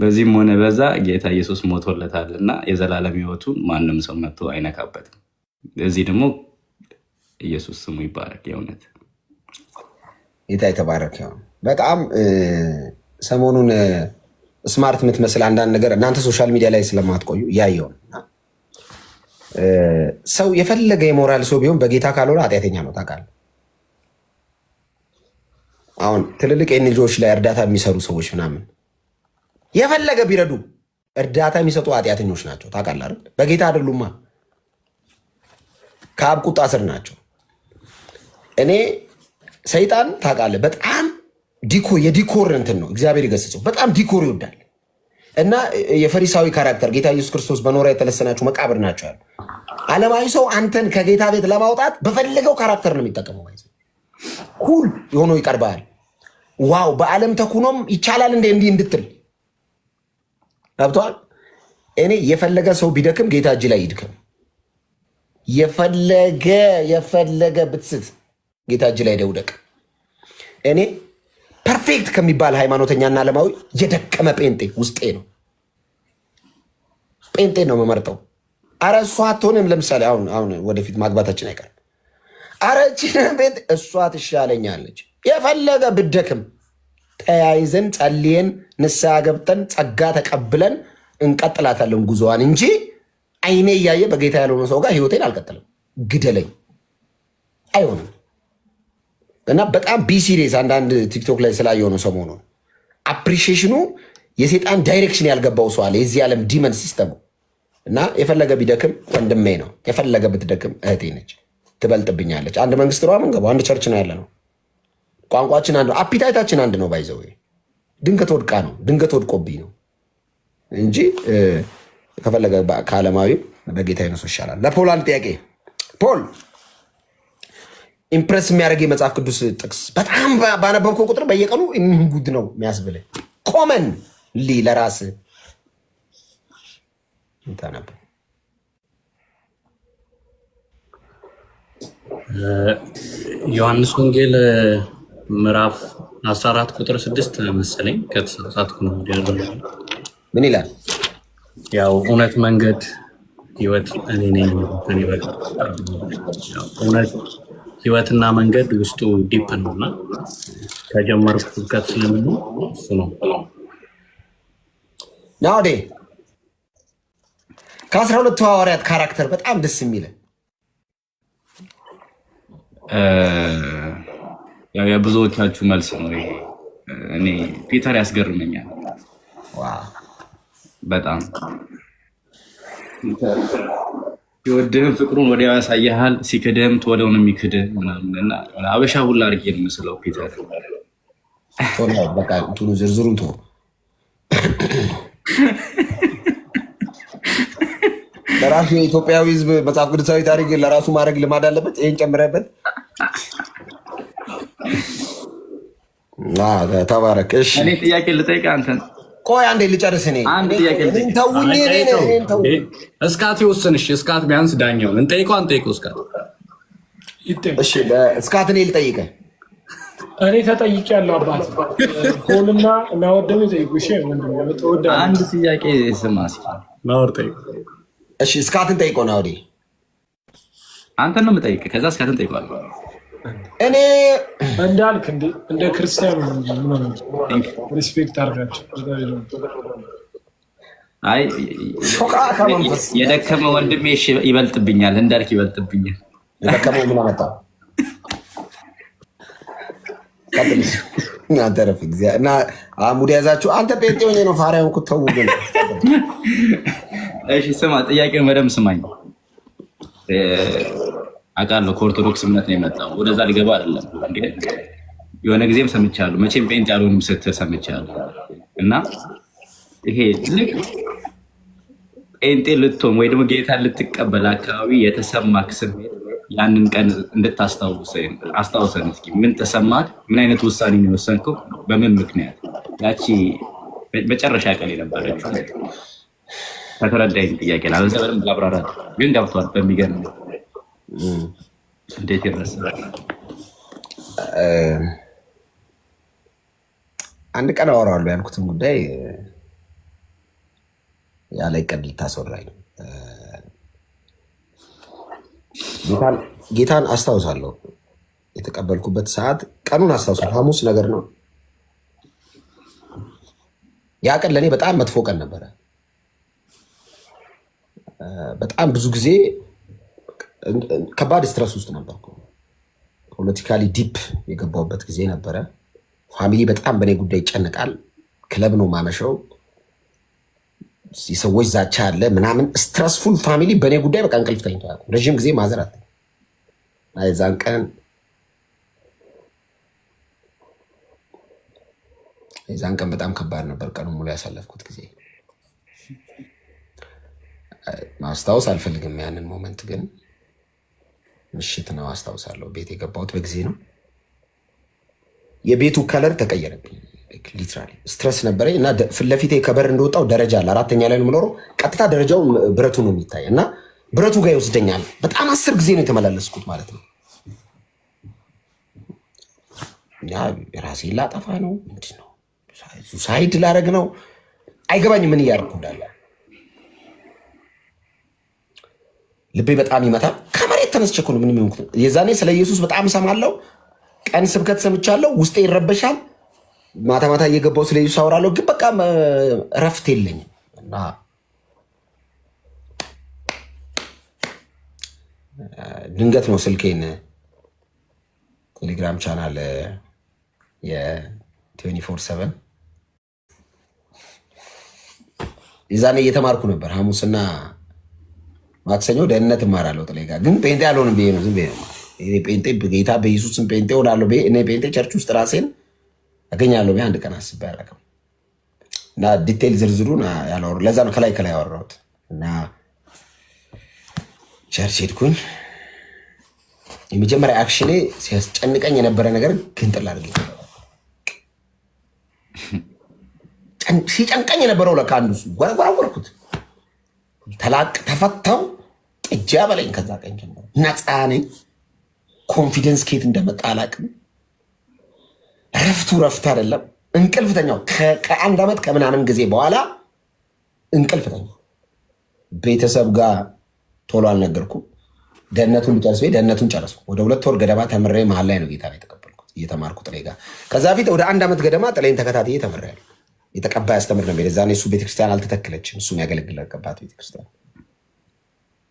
በዚህም ሆነ በዛ ጌታ ኢየሱስ ሞቶለታል እና የዘላለም ህይወቱን ማንም ሰው መጥቶ አይነካበትም። እዚህ ደግሞ ኢየሱስ ስሙ ይባረክ። የእውነት ጌታ የተባረከ። በጣም ሰሞኑን ስማርት የምትመስል አንዳንድ ነገር እናንተ ሶሻል ሚዲያ ላይ ስለማትቆዩ እያየው ሰው የፈለገ የሞራል ሰው ቢሆን በጌታ ካልሆነ ኃጢአተኛ ነው ታውቃለህ። አሁን ትልልቅ ኤንጂኦዎች ላይ እርዳታ የሚሰሩ ሰዎች ምናምን የፈለገ ቢረዱ እርዳታ የሚሰጡ ኃጢአተኞች ናቸው ታውቃለህ አይደል? በጌታ አይደሉማ፣ ከአብ ቁጣ ስር ናቸው። እኔ ሰይጣን ታውቃለህ በጣም የዲኮር እንትን ነው። እግዚአብሔር ይገስጸው፣ በጣም ዲኮር ይወዳል። እና የፈሪሳዊ ካራክተር ጌታ ኢየሱስ ክርስቶስ በኖራ የተለሰናችሁ መቃብር ናቸው ያሉ ዓለማዊ ሰው አንተን ከጌታ ቤት ለማውጣት በፈለገው ካራክተር ነው የሚጠቀመው። ኩል የሆኖ ይቀርባል። ዋው በዓለም ተኩኖም ይቻላል እንዲህ እንድትል ገብቶሃል። እኔ የፈለገ ሰው ቢደክም ጌታ እጅ ላይ ይድክም። የፈለገ ብትስት ጌታ እጅ ላይ ደውደቅ። እኔ ፐርፌክት ከሚባል ሃይማኖተኛና ዓለማዊ የደከመ ጴንጤ ውስጤ ነው። ጴንጤ ነው መመርጠው። አረ እሷ አትሆንም። ለምሳሌ አሁን ወደፊት ማግባታችን አይቀርም። አረ ቤት እሷ ትሻለኛለች። የፈለገ ብደክም ተያይዘን ጸልየን ንስሐ ገብተን ጸጋ ተቀብለን እንቀጥላታለን ጉዞዋን እንጂ አይኔ እያየ በጌታ ያልሆነ ሰው ጋር ህይወቴን አልቀጥልም። ግደለኝ አይሆንም። እና በጣም ቢሲሪየስ አንዳንድ ቲክቶክ ላይ ስላየው ነው ሰሞኑን አፕሪሺዬሽኑ የሴጣን ዳይሬክሽን ያልገባው ሰው አለ። የዚህ ዓለም ዲመን ሲስተሙ እና የፈለገ ቢደክም ወንድሜ ነው። የፈለገ ብትደክም እህቴ ነች፣ ትበልጥብኛለች። አንድ መንግስት ነው የምንገባው፣ አንድ ቸርች ነው ያለ ነው። ቋንቋችን አንድ ነው፣ አፒታይታችን አንድ ነው። ባይዘው ድንገት ወድቃ ነው ድንገት ወድቆብኝ ነው እንጂ ከፈለገ ከዓለማዊም በጌታ ይነሱ ይሻላል። ለፖል አንድ ጥያቄ። ፖል ኢምፕረስ የሚያደርግ የመጽሐፍ ቅዱስ ጥቅስ በጣም ባነበብከው ቁጥር በየቀኑ ጉድ ነው የሚያስብልህ ኮመን ለራስ እንታነብ። ዮሐንስ ወንጌል ምዕራፍ 14 ቁጥር 6 መሰለኝ ከተሳሳትኩ ነው። ምን ይላል? ያው እውነት፣ መንገድ፣ ህይወት እኔ ነኝ ከኔ በቀር እውነት ህይወትና መንገድ ውስጡ ዲፕ ነውና ከጀመርኩ ፍልቀት ስለምን እሱ ነው ናውዴ ከ12 ሐዋርያት ካራክተር በጣም ደስ የሚል ያው የብዙዎቻችሁ መልስ ነው ይሄ። እኔ ፒተር ያስገርመኛል በጣም። ሲወድህም ፍቅሩን ወዲያው ያሳያሃል፣ ሲክድህም ወዲያው ነው የሚክድህ ምናምን እና አበሻ ሁላ አድርጌ ነው የምስለው ፒተር። በቃ እንትኑ ዝርዝሩን ተወው። ለራሱ የኢትዮጵያዊ ህዝብ መጽሐፍ ቅዱሳዊ ታሪክ ለራሱ ማድረግ ልማድ አለበት። ይሄን ጨምረበት። ተባረክ። እሺ እኔ ጥያቄ ልጠይቅህ አንተን። ቆይ አንዴ ልጨርስ። እኔ እስካት ይወስንሽ። እስካት ቢያንስ ዳኛውን እንጠይቀው እስካት። እሺ እስካት እኔ ልጠይቅህ። እኔ ተጠይቄያለሁ አባት። ፖልና እናወደው ይጠይቁ። እሺ አንድ ጥያቄ ስማ እስኪ ናወር ጠይቁ። እሺ እስካትን ጠይቀው ነው። አንተን ነው የምጠይቅህ። ከዛ እስካትን ጠይቀዋለሁ። እኔ እንዳልክ እንደ ክርስቲያኑ ሪስፔክት አድርጋቸው። አይ የደከመ ወንድሜ ይበልጥብኛል፣ እንዳልክ ይበልጥብኛል። የደከመው ምን አመጣ? እናንተረፍ እግዚአብሔር እና ሙድ ያዛችሁ። አንተ ጴንጤ ሆኜ ነው ፋሪያውን ኩተው ግን። እሺ ስማ፣ ጥያቄውን በደምብ ስማኝ። አውቃለሁ ከኦርቶዶክስ እምነት ነው የመጣው። ወደዛ ሊገባ አይደለም። እንግዲህ የሆነ ጊዜም ሰምቻለሁ። መቼም ጴንጤ ያልሆንም ስትል ሰምቻለሁ። እና ይሄ ልክ ጴንጤ ልትሆን ወይ ደግሞ ጌታን ልትቀበል አካባቢ የተሰማክ ስሜት ያንን ቀን አስታውሰን እስኪ። ምን ተሰማክ? ምን አይነት ውሳኔ ነው የወሰንከው? በምን ምክንያት? ያቺ መጨረሻ ቀን የነበረችው ከተረዳኝ ጥያቄ ላ በደንብ ላብራራት፣ ግን ገብቷል በሚገርም እንዴት ይረሳል? አንድ ቀን አወራዋለሁ ያልኩትን ጉዳይ ያለ ቀን ልታስወራኝ። ጌታን አስታውሳለሁ። የተቀበልኩበት ሰዓት ቀኑን አስታውሳለሁ። ሐሙስ ነገር ነው ያ ቀን ለእኔ በጣም መጥፎ ቀን ነበረ። በጣም ብዙ ጊዜ ከባድ ስትረስ ውስጥ ነበርኩ። ፖለቲካሊ ዲፕ የገባሁበት ጊዜ ነበረ። ፋሚሊ በጣም በእኔ ጉዳይ ይጨነቃል። ክለብ ነው ማመሸው፣ የሰዎች ዛቻ አለ ምናምን፣ ስትረስፉል ፋሚሊ በእኔ ጉዳይ በቃ እንቅልፍ ተኝተዋል። ረዥም ጊዜ ማዘራት የዛን ቀን በጣም ከባድ ነበር። ቀኑ ሙሉ ያሳለፍኩት ጊዜ ማስታወስ አልፈልግም። ያንን ሞመንት ግን ምሽት ነው አስታውሳለሁ። ቤት የገባሁት በጊዜ ነው። የቤቱ ከለር ተቀየረብኝ። ሊትራሊ ስትረስ ነበረኝ እና ፊት ለፊቴ ከበር እንደወጣው ደረጃ አለ። 4ኛ ላይ ነው የምኖረው። ቀጥታ ደረጃው ብረቱ ነው የሚታይ እና ብረቱ ጋር ይወስደኛል። በጣም 10 ጊዜ ነው የተመላለስኩት ማለት ነው። ራሴን ላጠፋ ነው ምንድን ነው ሱሳይድ ላረግ ነው አይገባኝም ምን እያደረኩ እንዳለ። ልቤ በጣም ይመታል። ከመሬት ተነስቼ እኮ ነው ምንም ይሆንኩት። የዛኔ ስለ ኢየሱስ በጣም እሰማለሁ። ቀን ስብከት ሰምቻለሁ። ውስጤ ይረበሻል። ማታ ማታ እየገባው ስለ ኢየሱስ አወራለሁ። ግን በቃ እረፍት የለኝም እና ድንገት ነው ስልኬን ቴሌግራም ቻናል የ24/7 የዛኔ እየተማርኩ ነበር። ሐሙስና ማክሰኞ ደህንነት እማራለሁ ጥሌ ጋር። ግን ጴንጤ አልሆንም ብዬ ነው ዝም ብዬ ነው ጴንጤ በጌታ በኢየሱስም ጴንጤ ሆናለሁ ብዬ እኔ ጴንጤ ቸርች ውስጥ ራሴን አገኛለሁ ብዬ አንድ ቀን አስቤ አላውቅም። እና ዲቴይል ዝርዝሩን ያላወራሁ ለዛ ነው ከላይ ያወራሁት። እና ቸርች ሄድኩኝ። የመጀመሪያ አክሽኔ ሲያስጨንቀኝ የነበረ ነገር ግንጥል አድርጌ ሲጨንቀኝ የነበረው ለካ አንዱ ጎረጎርኩት። ተፈታው። ጥጃ በለኝ። ከዛ ቀን ጀምሮ ነፃ ነኝ። ኮንፊደንስ ኬት እንደመጣ አላውቅም። ረፍት አይደለም። እንቅልፍተኛው ከ1 ዓመት ከምናምን ጊዜ በኋላ እንቅልፍተኛው ቤተሰብ ጋር ቶሎ አልነገርኩም። ደህንነቱን ጨርስ ደህንነቱን ጨረስኩ። ወደ 2 ወር ገደማ ተምሬ መሀል ላይ ነው ጌታ ነው የተቀበልኩት እየተማርኩ ጥሌ ጋር። ከዛ ፊት ወደ 1 ዓመት ገደማ ጥሌን ተከታትዬ ተምሬያለሁ። የተቀባ ያስተምር ነበር። የዛኔ እሱ ቤተክርስቲያን አልተተከለችም። እሱም ያገለግል ቀባት ቤተክርስቲያን።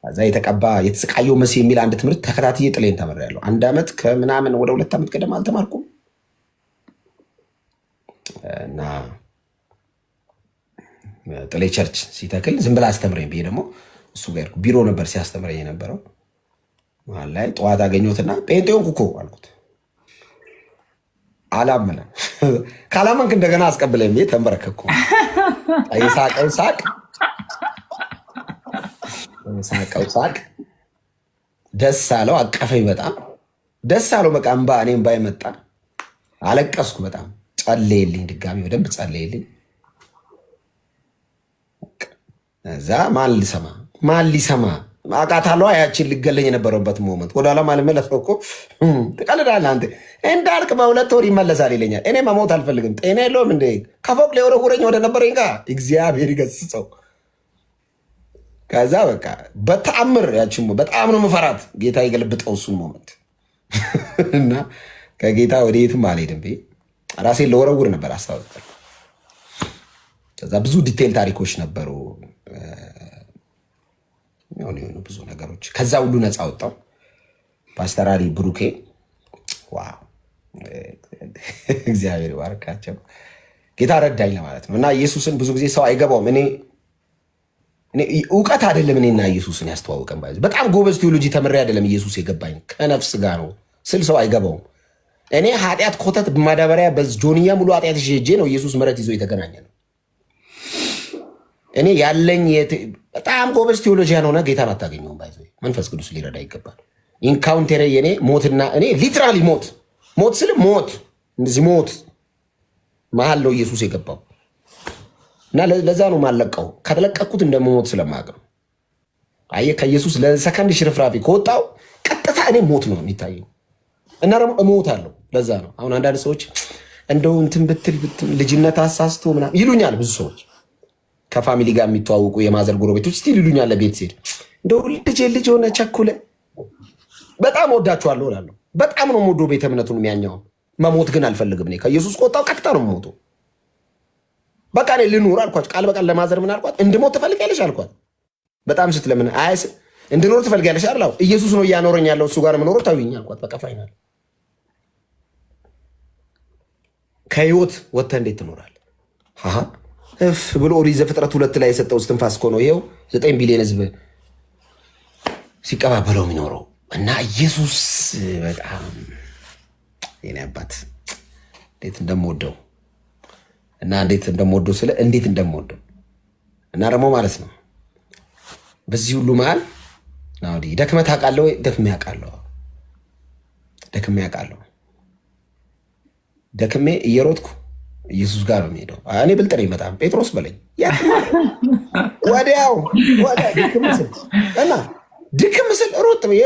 ከዛ የተቀባ የተሰቃየው መሲ የሚል አንድ ትምህርት ተከታትዬ ጥሌን ተምሬያለሁ። 1 ዓመት ከምናምን ወደ 2 ዓመት ገደማ አልተማርኩም እና ጥሌ ቸርች ሲተክል ዝም ብላ አስተምረኝ ብዬ ደግሞ እሱ ጋር ቢሮ ነበር ሲያስተምረኝ የነበረው። መሀል ላይ ጠዋት አገኘሁትና ጴንጤ ሆንኩ እኮ አልኩት። አላመነም። ካላመንክ እንደገና አስቀብለኝ ብዬ ተንበረከኩ። የሳቀው ሳቅ ደስ አለው። አቀፈኝ። በጣም ደስ አለው። በቃ እምባ እኔ እምባ መጣ። አለቀስኩ በጣም። ጸለየልኝ። ድጋሚ በደንብ ጸለየልኝ። እዛ ማን ሊሰማ አቃታለሁ። ያችን ልገለኝ የነበረበት ሞመንት ወደኋላ ማልመለስ እኮ ትቀልዳለህ አንተ። እንዳልክ በ2 ወር ይመለሳል ይለኛል። እኔ መሞት አልፈልግም። ጤና የለውም እንደ ከፎቅ ሊወረውረኝ ወደ ነበረኝ ጋር እግዚአብሔር ይገስጸው። ከዛ በቃ በተአምር ያችን በጣም ነው መፈራት። ጌታ ይገልብጠው እሱን ሞመንት እና ከጌታ ወደ የትም አልሄድም ብዬ ራሴን ለወረውር ነበር አስታውቃለሁ። ከዛ ብዙ ዲቴል ታሪኮች ነበሩ። የሆኑ ብዙ ነገሮች ከዛ ሁሉ ነፃ ወጣው። ፓስተር አሊ ብሩኬ ዋው እግዚአብሔር ይባርካቸው። ጌታ ረዳኝ ለማለት ነው። እና ኢየሱስን ብዙ ጊዜ ሰው አይገባውም። እኔ እውቀት አይደለም እኔና ኢየሱስን ያስተዋውቀን ባይዘ በጣም ጎበዝ ቴዎሎጂ ተምሬ አይደለም ኢየሱስ የገባኝ ከነፍስ ጋር ነው ስል ሰው አይገባውም። እኔ ኃጢአት ኮተት በማዳበሪያ በጆንያ ሙሉ ኃጢአት ይዤ ነው ኢየሱስ ምሕረት ይዞ የተገናኘ ነው። እኔ ያለኝ በጣም ጎበዝ ቴዎሎጂያን ሆነ ጌታን አታገኘውም። ባይዘ መንፈስ ቅዱስ ሊረዳ ይገባል። ኢንካውንተር የኔ ሞትና እኔ ሊትራሊ ሞት ስል እንደዚህ ሞት መሀል ነው ኢየሱስ የገባው እና ለዛ ነው ማለቀው። ከተለቀኩት እንደሞት ስለማቅ ነው። አየህ ከኢየሱስ ለሰከንድ ሽርፍራፊ ከወጣው ቀጥታ እኔ ሞት ነው የሚታየው እና ደግሞ እሞታለሁ። ለዛ ነው አሁን አንዳንድ ሰዎች እንደው እንትን ብትል ልጅነት አሳስቶ ምናምን ይሉኛል። ብዙ ሰዎች ከፋሚሊ ጋር የሚተዋወቁ የማዘር ጎረቤቶች ስቲል ይሉኛል። ለቤት ሲሄድ እንደው ልጅ ሆነ ቸኩለ በጣም ወዳችኋለሁ እላለሁ። በጣም ነው የምወደው ቤተ እምነቱን የሚያኛው። መሞት ግን አልፈልግም። እኔ ከኢየሱስ ከወጣው ቀጥታ ነው የምሞተው። በቃ እኔ ልኑር አልኳት። ቃል በቃል ለማዘር ምን አልኳት? እንድሞት ትፈልጊያለሽ አልኳት። በጣም ስትለምን አይ እንድኖር ትፈልጊያለሽ አይደል? ኢየሱስ ነው እያኖረኝ ያለው እሱ ጋር መኖር ታውኝ አልኳት። በቃ ፋይናል። ከህይወት ወጥተህ እንዴት ትኖራለህ? እፍ ብሎ ኦሪት ዘፍጥረት 2 ላይ የሰጠው እስትንፋስ እኮ ነው። ይኸው 9 ቢሊዮን ህዝብ ሲቀባበለው የሚኖረው እና ኢየሱስ በጣም የኔ አባት እንዴት እንደምወደው እና እንዴት እንደምወደው እንዴት እንደምወደው እና ደግሞ ማለት ነው በዚህ ሁሉ መሀል ናውዲ ደክመህ ታውቃለህ ወይ? ደክሜ አውቃለሁ። ደክሜ እየሮጥኩ ኢየሱስ ጋር ነው የምሄደው። እኔ ብልጥ ነኝ በጣም ጴጥሮስ በለኝ ወዲያው ድክም ስል ሮጥ ብዬ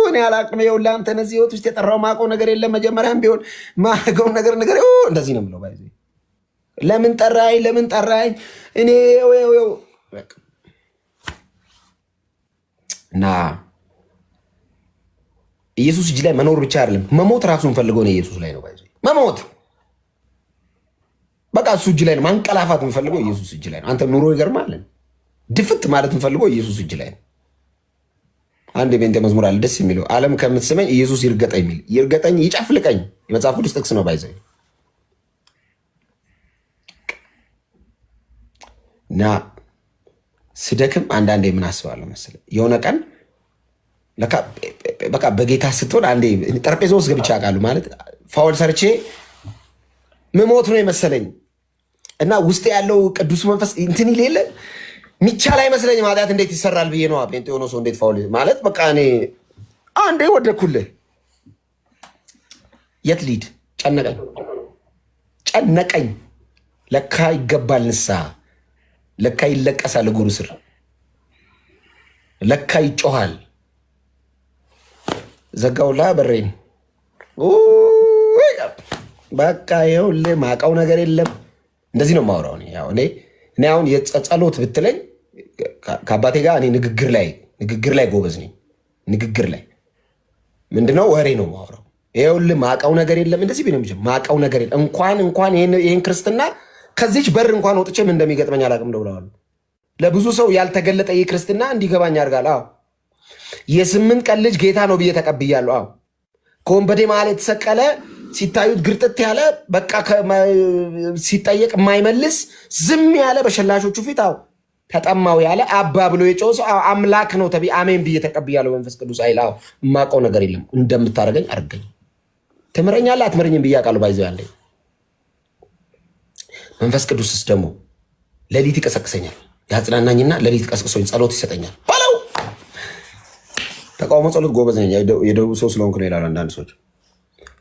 እኔ አላቅም። ይኸውልህ አንተ እነዚህ ህይወት ውስጥ የጠራው ማውቀው ነገር የለም። መጀመሪያም ቢሆን ማገውን ነገር እንደዚህ ነው የምለው። ባይዘ ለምን ጠራኝ እኔ እና ኢየሱስ እጅ ላይ መኖር ብቻ አይደለም መሞት ራሱን ፈልገው ነው ኢየሱስ ላይ ነው። ባይዘ መሞት በቃ እሱ እጅ ላይ ነው። ማንቀላፋት የምፈልገው ኢየሱስ እጅ ላይ ነው። አንተ ኑሮ ይገርማል። ድፍት ማለት የምፈልገው ኢየሱስ እጅ ላይ ነው። አንድ የቤንቴ መዝሙር አለ ደስ የሚለው ዓለም ከምትስመኝ ኢየሱስ ይርገጠኝ የሚል ይርገጠኝ ይጨፍልቀኝ የመጽሐፍ ቅዱስ ጥቅስ ነው። ባይዘ እና ስደክም አንዳንዴ ምን አስባለሁ መሰለህ የሆነ ቀን በቃ በጌታ ስትሆን አንዴ ጠረጴዛ ውስጥ ገብቼ አውቃለሁ። ማለት ፋውል ሰርቼ ምሞት ነው የመሰለኝ እና ውስጥ ያለው ቅዱስ መንፈስ እንትን ይሌለ ሚቻል አይመስለኝም። ኃጢአት እንዴት ይሰራል ብዬ ነው ጴንጤ የሆነ ሰው እንዴት ፋውል ማለት በቃ እኔ አንዴ ወደኩልህ የት ሊድ ጨነቀኝ። ለካ ይገባል ንስሐ፣ ለካ ይለቀሳል እግሩ ስር፣ ለካ ይጮሃል። ዘጋውላ በሬን በቃ ይኸውልህ ማውቀው ነገር የለም። እንደዚህ ነው የማወራው እኔ አሁን የጸሎት ብትለኝ ከአባቴ ጋር እኔ ንግግር ላይ ጎበዝ ነኝ። ንግግር ላይ ምንድነው ወሬ ነው የማወራው። ይኸውልህ ማውቀው ነገር የለም። እንደዚህ ቢሆን ማውቀው ነገር የለም። እንኳን ይሄን ክርስትና ከዚች በር እንኳን ወጥቼም እንደሚገጥመኝ አላውቅም ብለዋል። ለብዙ ሰው ያልተገለጠ ይህ ክርስትና እንዲገባኝ ያደርጋል። የ8 ቀን ልጅ ጌታ ነው ብዬ ተቀብያለሁ። ከወንበዴ መሀል የተሰቀለ ሲታዩት ግርጥት ያለ በቃ ሲጠየቅ የማይመልስ ዝም ያለ በሸላሾቹ ፊት ተጠማው ያለ አባ ብሎ የጮህ ሰው አምላክ ነው ተብዬ አሜን ብዬ ተቀብያለሁ። መንፈስ ቅዱስ አይል የማውቀው ነገር የለም። እንደምታደርገኝ አድርገኝ። ትምረኛለህ አትምረኝም ብዬ አውቃለሁ። ባይዘው ያለኝ መንፈስ ቅዱስስ ደግሞ ሌሊት ይቀሰቅሰኛል፣ ያጽናናኝና ሌሊት ቀስቅሶኝ ጸሎት ይሰጠኛል። ባለው ተቃውሞ ጸሎት ጎበዝ ነኝ። የደቡብ ሰው ስለሆንኩ ነው ይላሉ አንዳንድ ሰዎች።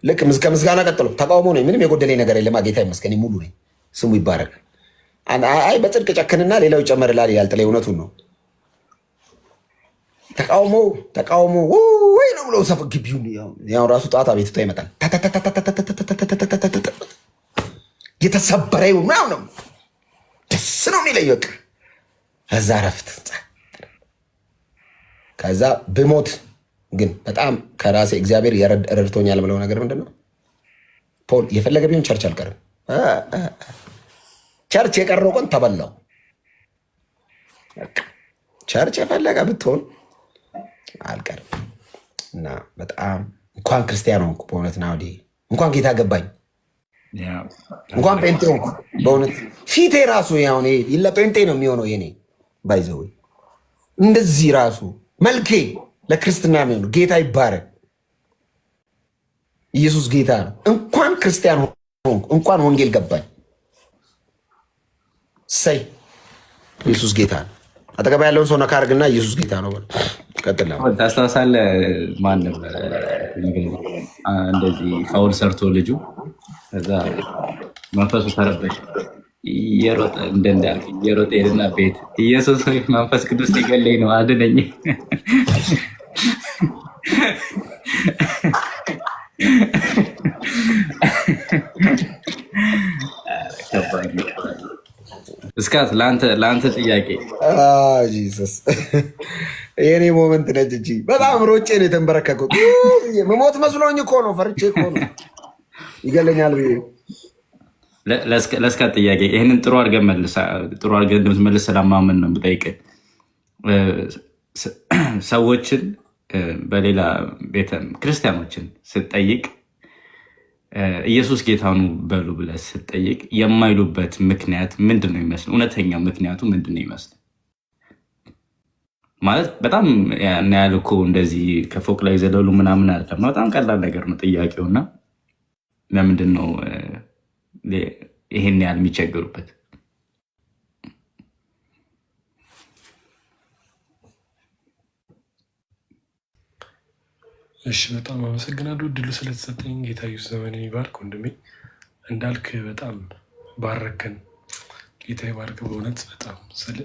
ልክ ከምስጋና ቀጥሎ ተቃውሞ ነኝ። ምንም የጎደለኝ ነገር የለም። ጌታ ይመስገን ሙሉ ነኝ። ስሙ ይባረክ። አይ በጽድቅ ጨክንና ሌላው ይጨመርላል ያልጥለ እውነቱን ነው። ተቃውሞ ወይ ነው ብሎ ሰፍ ግቢውን ያው ራሱ ጣጣ ቤትታ ይመጣል። የተሰበረ ነው ደስ ነው የሚለኝ። በቃ ከዛ ረፍት ከዛ ብሞት ግን በጣም ከራሴ እግዚአብሔር ረድቶኛል ብለው ነገር ምንድነው ፖል የፈለገ ቢሆን ቸርች አልቀርም። ቸርች የቀረው ቀን ተበላው። ቸርች የፈለገ ብትሆን አልቀርም እና በጣም እንኳን ክርስቲያን ሆንኩ በእውነት ናውዲ እንኳን ጌታ ገባኝ እንኳን ጴንጤ ሆንኩ በእውነት ፊቴ ራሱ ያው ጴንጤ ነው የሚሆነው የኔ ባይዘው እንደዚህ ራሱ መልኬ ለክርስትና የሚሆነው ጌታ ይባረክ። ኢየሱስ ጌታ ነው። እንኳን ክርስቲያን ሆንኩ እንኳን ወንጌል ገባኝ። ሰይ ኢየሱስ ጌታ ነው። አጠገባ ያለውን ሰው ነካ አድርግና ኢየሱስ ጌታ ነው በል። ቀጥል። ታስታውሳለህ? ማን ነበር እንደዚህ ፋውል ሰርቶ ልጁ ከዛ መንፈሱ ተረበሸ እየሮጠ እንዳልክ እየሮጠ ሄድና ቤት ኢየሱስ መንፈስ ቅዱስ ሊገለኝ ነው አድነኝ። እስካት ለአንተ ጥያቄ ጂሰስ የኔ ሞመንት ነች እንጂ በጣም ሮጬ ነው የተንበረከኩት። መሞት መስሎኝ እኮ ነው፣ ፈርቼ እኮ ነው ይገለኛል ብዬ ለስካ ጥያቄ ይህንን ጥሩ አድርገን እንደምትመልስ ስለማመን ነው የምጠይቅህ። ሰዎችን በሌላ ቤተ ክርስቲያኖችን ስትጠይቅ ኢየሱስ ጌታ ነው በሉ ብለህ ስትጠይቅ የማይሉበት ምክንያት ምንድን ነው ይመስል? እውነተኛ ምክንያቱ ምንድን ነው ይመስል? ማለት በጣም ያህል እኮ እንደዚህ ከፎቅ ላይ ዘለሉ ምናምን አልከም። በጣም ቀላል ነገር ነው ጥያቄውና ለምንድን ነው ይሄን ያህል የሚቸገሩበት? እሺ በጣም አመሰግናለሁ እድሉ ስለተሰጠኝ። ጌታ ኢየሱስ ዘመንን ይባርክ። ወንድሜ እንዳልክ በጣም ባረከን። ጌታ ይባርክ። በእውነት በጣም ስለ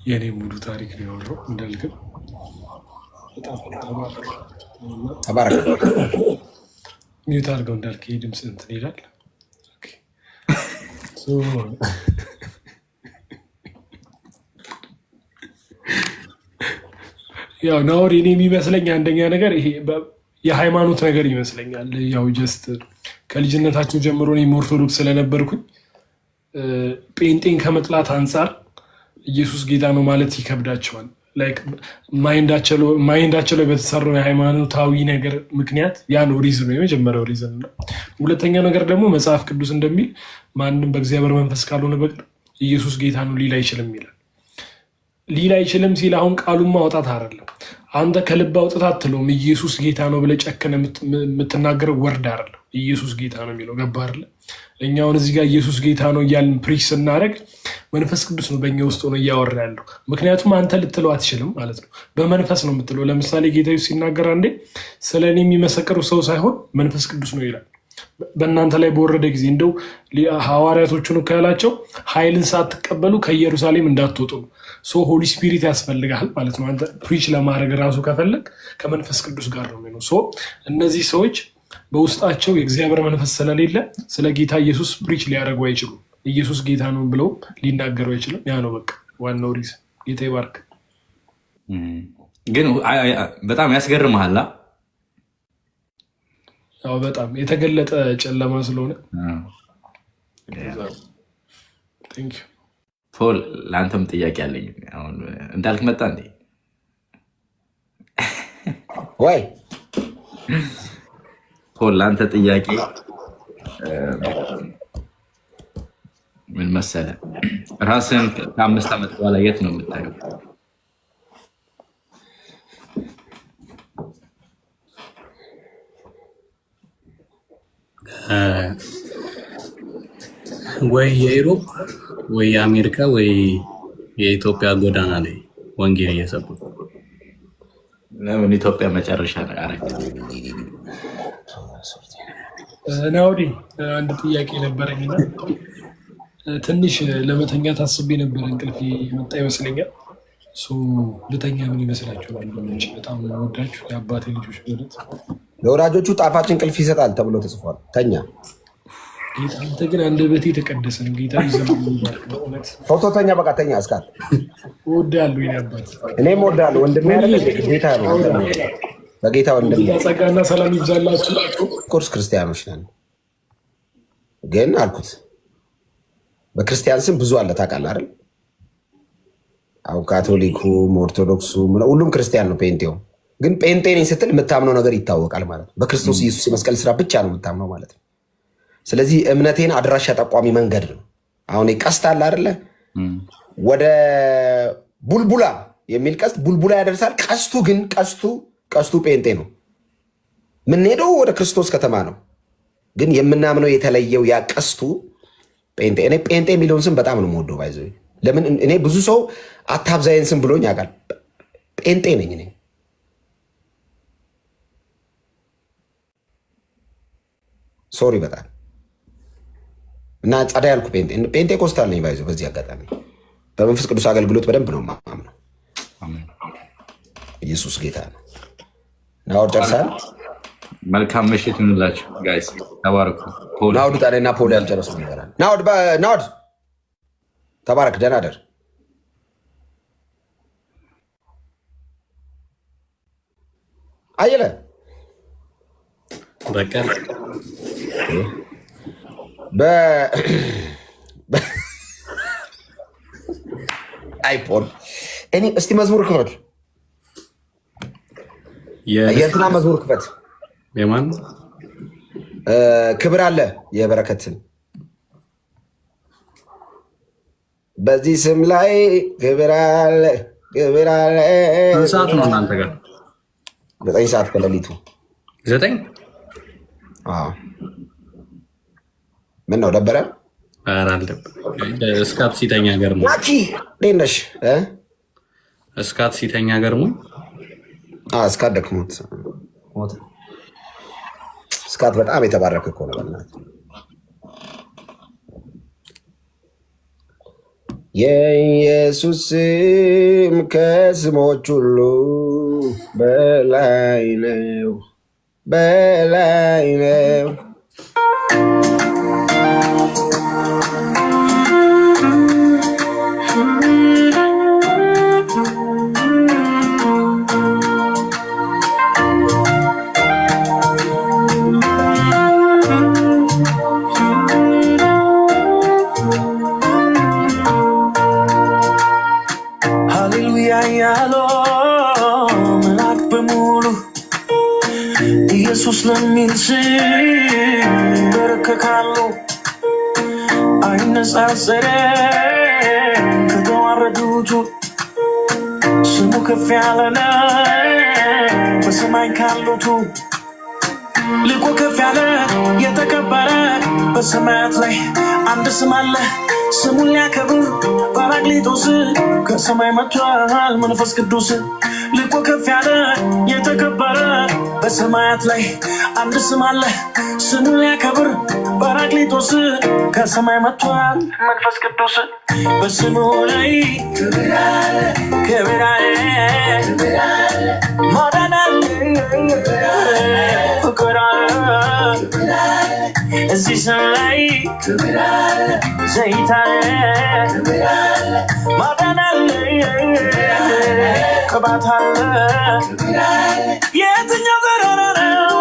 የእኔ ሙሉ ታሪክ ነው ያወራው። እንዳልክም በጣም ተባረክ። ሚዩት አድርገው እንዳልክ። ይህ ድምፅ እንትን ይላል። ያው ናወር እኔ የሚመስለኝ አንደኛ ነገር ይሄ የሃይማኖት ነገር ይመስለኛል። ያው ጀስት ከልጅነታቸው ጀምሮ እኔም ኦርቶዶክስ ስለነበርኩኝ ጴንጤን ከመጥላት አንጻር ኢየሱስ ጌታ ነው ማለት ይከብዳቸዋል። ማይንዳቸው ላይ በተሰራው የሃይማኖታዊ ነገር ምክንያት ያ ነው ሪዝኑ፣ የመጀመሪያው ሪዝን ነው። ሁለተኛ ነገር ደግሞ መጽሐፍ ቅዱስ እንደሚል ማንም በእግዚአብሔር መንፈስ ካልሆነ በቀር ኢየሱስ ጌታ ነው ሊል አይችልም ይላል። ሊል አይችልም ሲል አሁን ቃሉን ማውጣት አይደለም። አንተ ከልብ አውጥታ አትለውም። ኢየሱስ ጌታ ነው ብለህ ጨክነህ የምትናገረው ወርድ አይደለም። ኢየሱስ ጌታ ነው የሚለው ገባህ አይደለ? እኛ አሁን እዚህ ጋር ኢየሱስ ጌታ ነው እያልን ፕሪች ስናደርግ መንፈስ ቅዱስ ነው በእኛ ውስጥ ሆኖ እያወራ ያለው። ምክንያቱም አንተ ልትለው አትችልም ማለት ነው። በመንፈስ ነው የምትለው። ለምሳሌ ጌታ ሲናገር አንዴ ስለ እኔ የሚመሰክሩ ሰው ሳይሆን መንፈስ ቅዱስ ነው ይላል። በእናንተ ላይ በወረደ ጊዜ እንደው ሐዋርያቶቹን እኮ ያላቸው ኃይልን ሳትቀበሉ ከኢየሩሳሌም እንዳትወጡ ነው። ሆሊ ስፒሪት ያስፈልጋል ማለት ነው። አንተ ፕሪች ለማድረግ ራሱ ከፈለግ ከመንፈስ ቅዱስ ጋር ነው የሚሆነው። እነዚህ ሰዎች በውስጣቸው የእግዚአብሔር መንፈስ ስለሌለ ስለ ጌታ ኢየሱስ ፕሪች ሊያደርጉ አይችሉም። ኢየሱስ ጌታ ነው ብለው ሊናገሩ አይችልም። ያ ነው በቃ ዋናው ሪዝ። ጌታ ይባርክ። ግን በጣም ያስገርመሃል። ያው በጣም የተገለጠ ጨለማ ስለሆነ ፖል ለአንተም ጥያቄ አለኝ። አሁን እንዳልክ መጣ እንዴ? ወይ ፖል ለአንተ ጥያቄ ምን መሰለህ? ራስን ከ5 ዓመት በኋላ የት ነው የምታየው? ወይ የኢሮፕ ወይ የአሜሪካ ወይ የኢትዮጵያ ጎዳና ላይ ወንጌል እየሰበኩ። ለምን ኢትዮጵያ መጨረሻ ላይ አረግ? ናውዲ አንድ ጥያቄ ነበረኝና ትንሽ ለመተኛት አስቤ ነበር። እንቅልፍ መጣ ይመስለኛል። ልተኛ። ምን ይመስላችኋል? ወንድሞች በጣም ወዳችሁ የአባቴ ልጆች ሆኑት። ለወዳጆቹ ጣፋጭ እንቅልፍ ይሰጣል ተብሎ ተጽፏል። ተኛ። አንተ ግን አንደበቴ የተቀደሰ ነው። ጌታ ፎቶተኛ በቃ ተኛ። እስካል እወዳለሁ የእኔ አባት። እኔም እወዳለሁ ወንድሜ። ጌታ ነው በጌታ ወንድሜ። ጸጋና ሰላም ይብዛላችሁ። ኮርስ ክርስቲያኖች ነን ግን አልኩት በክርስቲያን ስም ብዙ አለ ታውቃለህ አይደል? አሁን ካቶሊኩም ኦርቶዶክሱም ሁሉም ክርስቲያን ነው። ጴንጤው ግን ጴንጤ ነኝ ስትል የምታምነው ነገር ይታወቃል ማለት ነው። በክርስቶስ ኢየሱስ የመስቀል ስራ ብቻ ነው የምታምነው ማለት ነው። ስለዚህ እምነቴን አድራሻ ጠቋሚ መንገድ ነው። አሁን ቀስት አለ አይደለ? ወደ ቡልቡላ የሚል ቀስት ቡልቡላ ያደርሳል። ቀስቱ ግን ቀስቱ ጴንጤ ነው። የምንሄደው ወደ ክርስቶስ ከተማ ነው። ግን የምናምነው የተለየው ያ ቀስቱ ጴንጤ። እኔ ጴንጤ የሚለውን ስም በጣም ነው የምወደው። ባይዘ ለምን እኔ ብዙ ሰው አታብዛይን ስም ብሎኝ ያውቃል። ጴንጤ ነኝ እኔ። ሶሪ በጣም እና ጸዳ ያልኩ ጴንጤ ኮስታል ነኝ። ባይዘ በዚህ አጋጣሚ በመንፈስ ቅዱስ አገልግሎት በደንብ ነው የማምነው። ኢየሱስ ጌታ ነው። ናወር ጨርሳል። መልካም ምሽት እንላችሁ ጋይስ። ተባረኩ። ናውድ ጣኔና ፖል ያልጨረሱ ይላል። ናውድ ተባረክ። ደህና ደር አየለ በቀል አይፖል እኔ እስቲ መዝሙር ክፈት። የእንትና መዝሙር ክፈት። የማን ክብር አለ የበረከትን በዚህ ስም ላይ ክብር አለ ክብር አለ። ሰዓት ነው እናንተ ጋር 9 ሰዓት ከሌሊቱ 9። ምን ነው ደበረ? ኧረ አልደበረም። እስካት ሲተኛ ገርሞ ናቲ ነሽ እስካት ሲተኛ ገርሞ እስካት ደክሞት ሞት። እስካት በጣም የተባረከ እኮ ነው። በእናትህ የኢየሱስ ስም ከስሞች ሁሉ በላይ ነው በላይ ነው። ኢየሱስ ለሚል ስም ይንበረከካሉ፣ አይነጻጸርም ከተዋረዱት። ስሙ ከፍ ያለ ነው በሰማይ ካሉት፣ ልቆ ከፍ ያለ የተከበረ በሰማያት ላይ አንድ ስም አለ። ስሙን ሊያከብር ጰራቅሊጦስ ከሰማይ መጥቷል መንፈስ ቅዱስ። ልቆ ከፍ ያለ የተከበረ በሰማያት ላይ አንድ ስም አለ። ስሙን ሊያከብር ጰራቅሊጦስ ከሰማይ መጥቷል መንፈስ ቅዱስ። በስሙ ላይ ክብር አለ ክብር አለ ማዳን አለ ፍቅር አለ እዚህ ስም ላይ ክብር አለ ዘይት አለ ማዳን አለ ቅባት አለ። የትኛው ተራራ ነው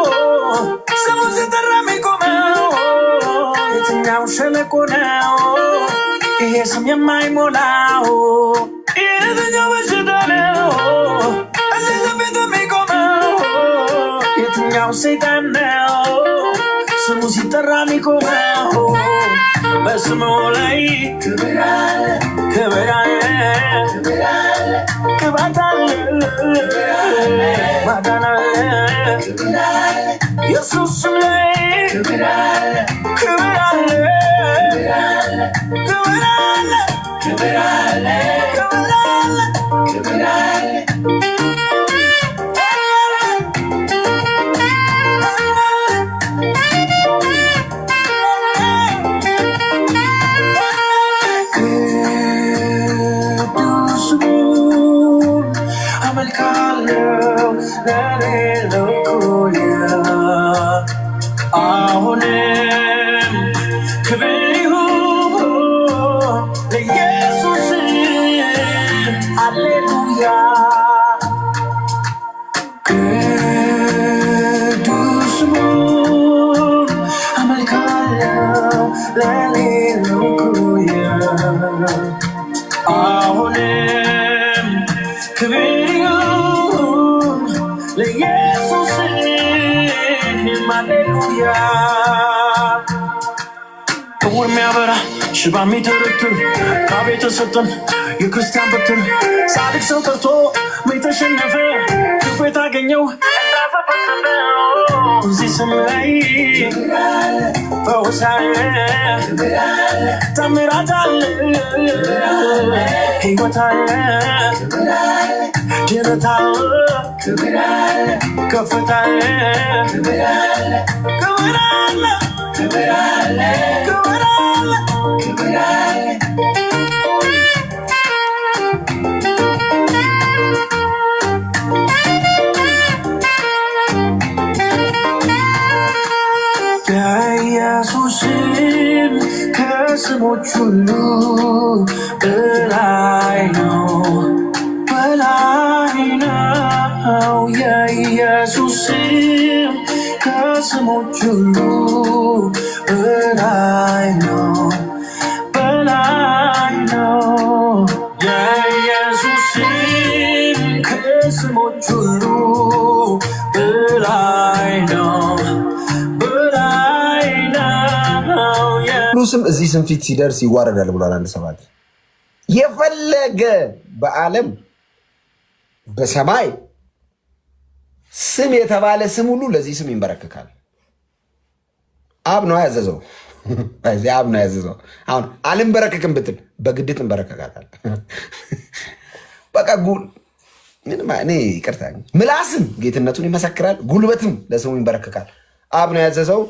ስሙ ሲጠራ የሚቆመው? የትኛው ሸለቆ ነው ይሄ ስም የማይሞላው? የትኛው በሽታ ነው እዚህ ስም ቤት የሚቆመው? የትኛው ሰይጣን ነው ስሙ ሲጠራ የሚቆመው? በስሙ ላይ ክብር አለ ክብር አለ ቅባት አለ ማዳን አለ ኢየሱስ ስም ላይ ክብር አለ ክብር አለ ክብር አለ ክብር አለ ክብር አለ ክብር አለ አሁንም ክብር ይሁን ለኢየሱስ ሃሌሉያ። ቅዱስ ስሙን አመልካለሁ ለሌለው ኩያ። አሁንም ክብር ይሁን ለኢየሱስ ሃሌሉያ። ዕውር የሚያበራ ሽባ የሚተረትር ካብ የተሰጠን የክርስቲያን በትር ጻድቅ ሰው ጠርቶ የተሸነፈ ክፉ የታገኘው እንዳፈፈሰበ እዚህ ስም ላይ ፈውስ አለ ተአምራት አለ ሕይወት አለ ድነት አለ ከፍታ አለ ክብር አለ ክብር አለ ክብር አለ ክብር አለ ክብር አለ የኢየሱስ ስም ከስሞች ሁሉ በላይ ነው በላይ ነው። የኢየሱስ ስም ከስሞች ሁሉ በላይ ነው በላይ ነው የኢየሱስ ስም ከስሞች ሁሉ በላይ ነው በላይ ነው። ሁሉ ስም እዚህ ስም ፊት ሲደርስ ይዋረዳል ብሏል አንድ ሰባኪ። የፈለገ በዓለም በሰማይ ስም የተባለ ስም ሁሉ ለዚህ ስም ይንበረከካል። አብ ነው ያዘዘው። አብ ነው ያዘዘው። አሁን አልንበረከክም ብትል በግድ ትንበረከካታል። በቃ እኔ ይቅርታ፣ ምላስም ጌትነቱን ይመሰክራል፣ ጉልበትም ለስሙ ይንበረከካል። አብ ነው ያዘዘው፣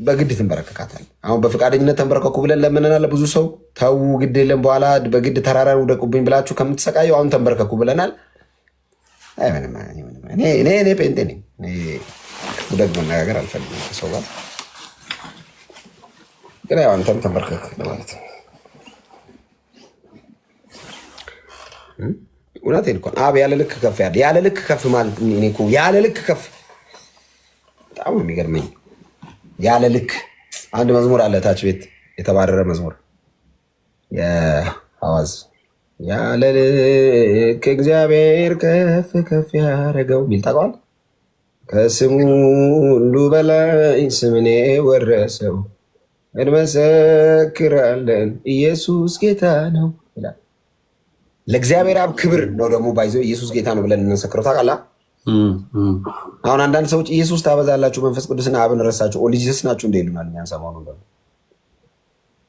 በግድ ትንበረከካታል። አሁን በፈቃደኝነት ተንበረከኩ ብለን ለምንናል። ብዙ ሰው ተዉ ግድ የለም በኋላ በግድ ተራራ ውደቁብኝ ብላችሁ ከምትሰቃዩ አሁን ተንበረከኩ ብለናል። እኔ ጴንጤ ነኝ። ውደግ መነጋገር አልፈልግም ሰው ጋር፣ ግን ያው አንተም ተንበርከክ ለማለት ነው። እውነቴን እኮ አብ ያለ ልክ ከፍ ያለ ልክ ከፍ ማለት እኔ እኮ ያለ ልክ ከፍ በጣም ነው የሚገርመኝ። ያለ ልክ አንድ መዝሙር አለ ታች ቤት የተባረረ መዝሙር የአዋዝ ያለ ልክ እግዚአብሔር ከፍ ከፍ ያደረገው ሚል ታውቀዋል። ከስሙ ሁሉ በላይ ስምን ወረሰው እንመሰክራለን ኢየሱስ ጌታ ነው ይላል። ለእግዚአብሔር አብ ክብር ነው ደግሞ ባይዘው ኢየሱስ ጌታ ነው ብለን እንመሰክረው ታውቃለህ። አሁን አንዳንድ ሰዎች ኢየሱስ ታበዛላችሁ መንፈስ ቅዱስና አብን ረሳችሁ ኦሊጂስ ናችሁ እንደ ይሉናል። እኛን ሰሞኑን ደግሞ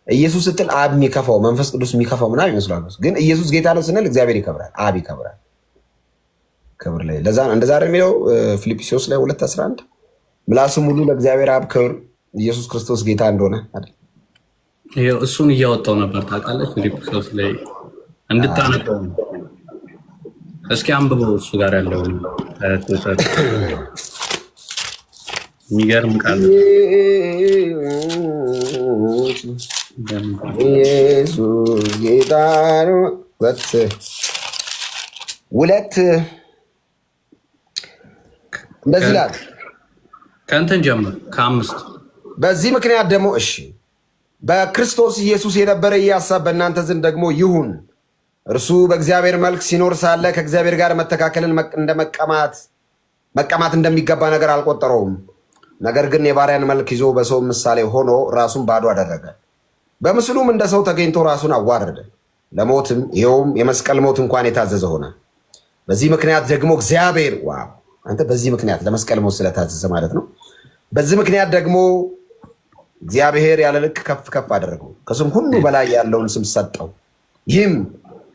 ኢየሱስ ስትል አብ የሚከፋው መንፈስ ቅዱስ የሚከፋው ምናምን ይመስላል። ግን ኢየሱስ ጌታ ነው ስንል እግዚአብሔር ይከብራል፣ አብ ይከብራል። ክብር ላይ ለዛ እንደዛ የሚለው ፊልጵስዩስ ላይ 2:11 ምላስም ሁሉ ለእግዚአብሔር አብ ክብር ኢየሱስ ክርስቶስ ጌታ እንደሆነ አይደል? ይሄው እሱን እያወጣው ነበር ታውቃለህ። ፊልጵስዩስ ላይ እንድታነበው ነው። እስኪ አንብበው እሱ ጋር ያለው የሚገርም ቃል ኢየሱስ ጌታ ነው። ሁለት እንደዚህ ይላል። ከእንትን ጀምር ከ5 በዚህ ምክንያት ደግሞ እሺ በክርስቶስ ኢየሱስ የነበረ ይህ ሐሳብ በእናንተ ዘንድ ደግሞ ይሁን። እርሱ በእግዚአብሔር መልክ ሲኖር ሳለ ከእግዚአብሔር ጋር መተካከልን እንደ መቀማት እንደሚገባ ነገር አልቆጠረውም። ነገር ግን የባሪያን መልክ ይዞ በሰው ምሳሌ ሆኖ ራሱን ባዶ አደረገ። በምስሉም እንደ ሰው ተገኝቶ ራሱን አዋረደ፣ ለሞትም ይኸውም የመስቀል ሞት እንኳን የታዘዘ ሆነ። በዚህ ምክንያት ደግሞ እግዚአብሔር አንተ በዚህ ምክንያት ለመስቀል ሞት ስለታዘዘ ማለት ነው። በዚህ ምክንያት ደግሞ እግዚአብሔር ያለ ልክ ከፍ ከፍ አደረገው፣ ከስም ሁሉ በላይ ያለውን ስም ሰጠው። ይህም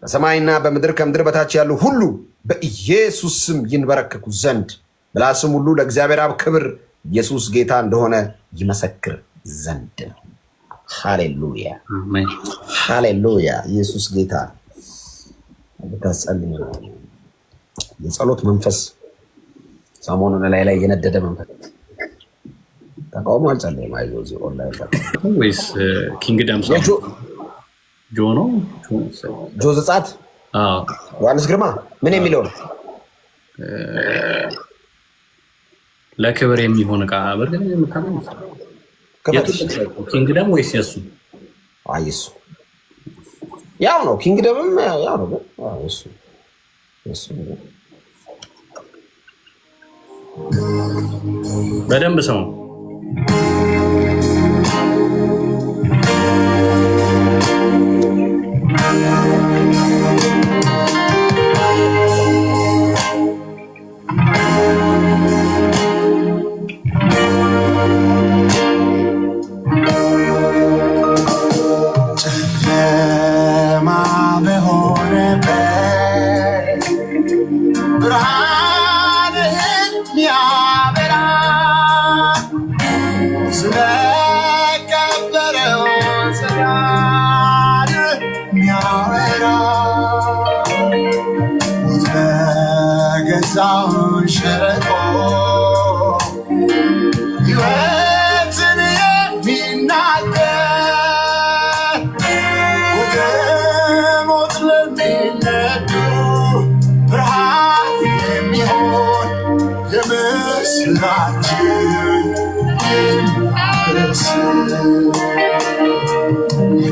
በሰማይና በምድር ከምድር በታች ያሉ ሁሉ በኢየሱስ ስም ይንበረከኩ ዘንድ ምላስም ሁሉ ለእግዚአብሔር አብ ክብር ኢየሱስ ጌታ እንደሆነ ይመሰክር ዘንድ ነው። ሃሌሉያ ሃሌሉያ። ኢየሱስ ጌታ። በተጸልይ የጸሎት መንፈስ ሰሞኑን ላይ የነደደ መንፈስ ተቃውሞ አልጸለይም። አይዞህ እዚህ ኦንላይን ወይስ ኪንግደም ጆ ነው ጆ ዘጻት ዮሐንስ ግርማ ምን የሚለው ነው? ለክብር የሚሆን ዕቃ በርግጥ የምታመን ኪንግደም ወይስ የሱ? አይ እሱ ያው ነው። ኪንግደምም ያው ነው። እሱ በደንብ ሰው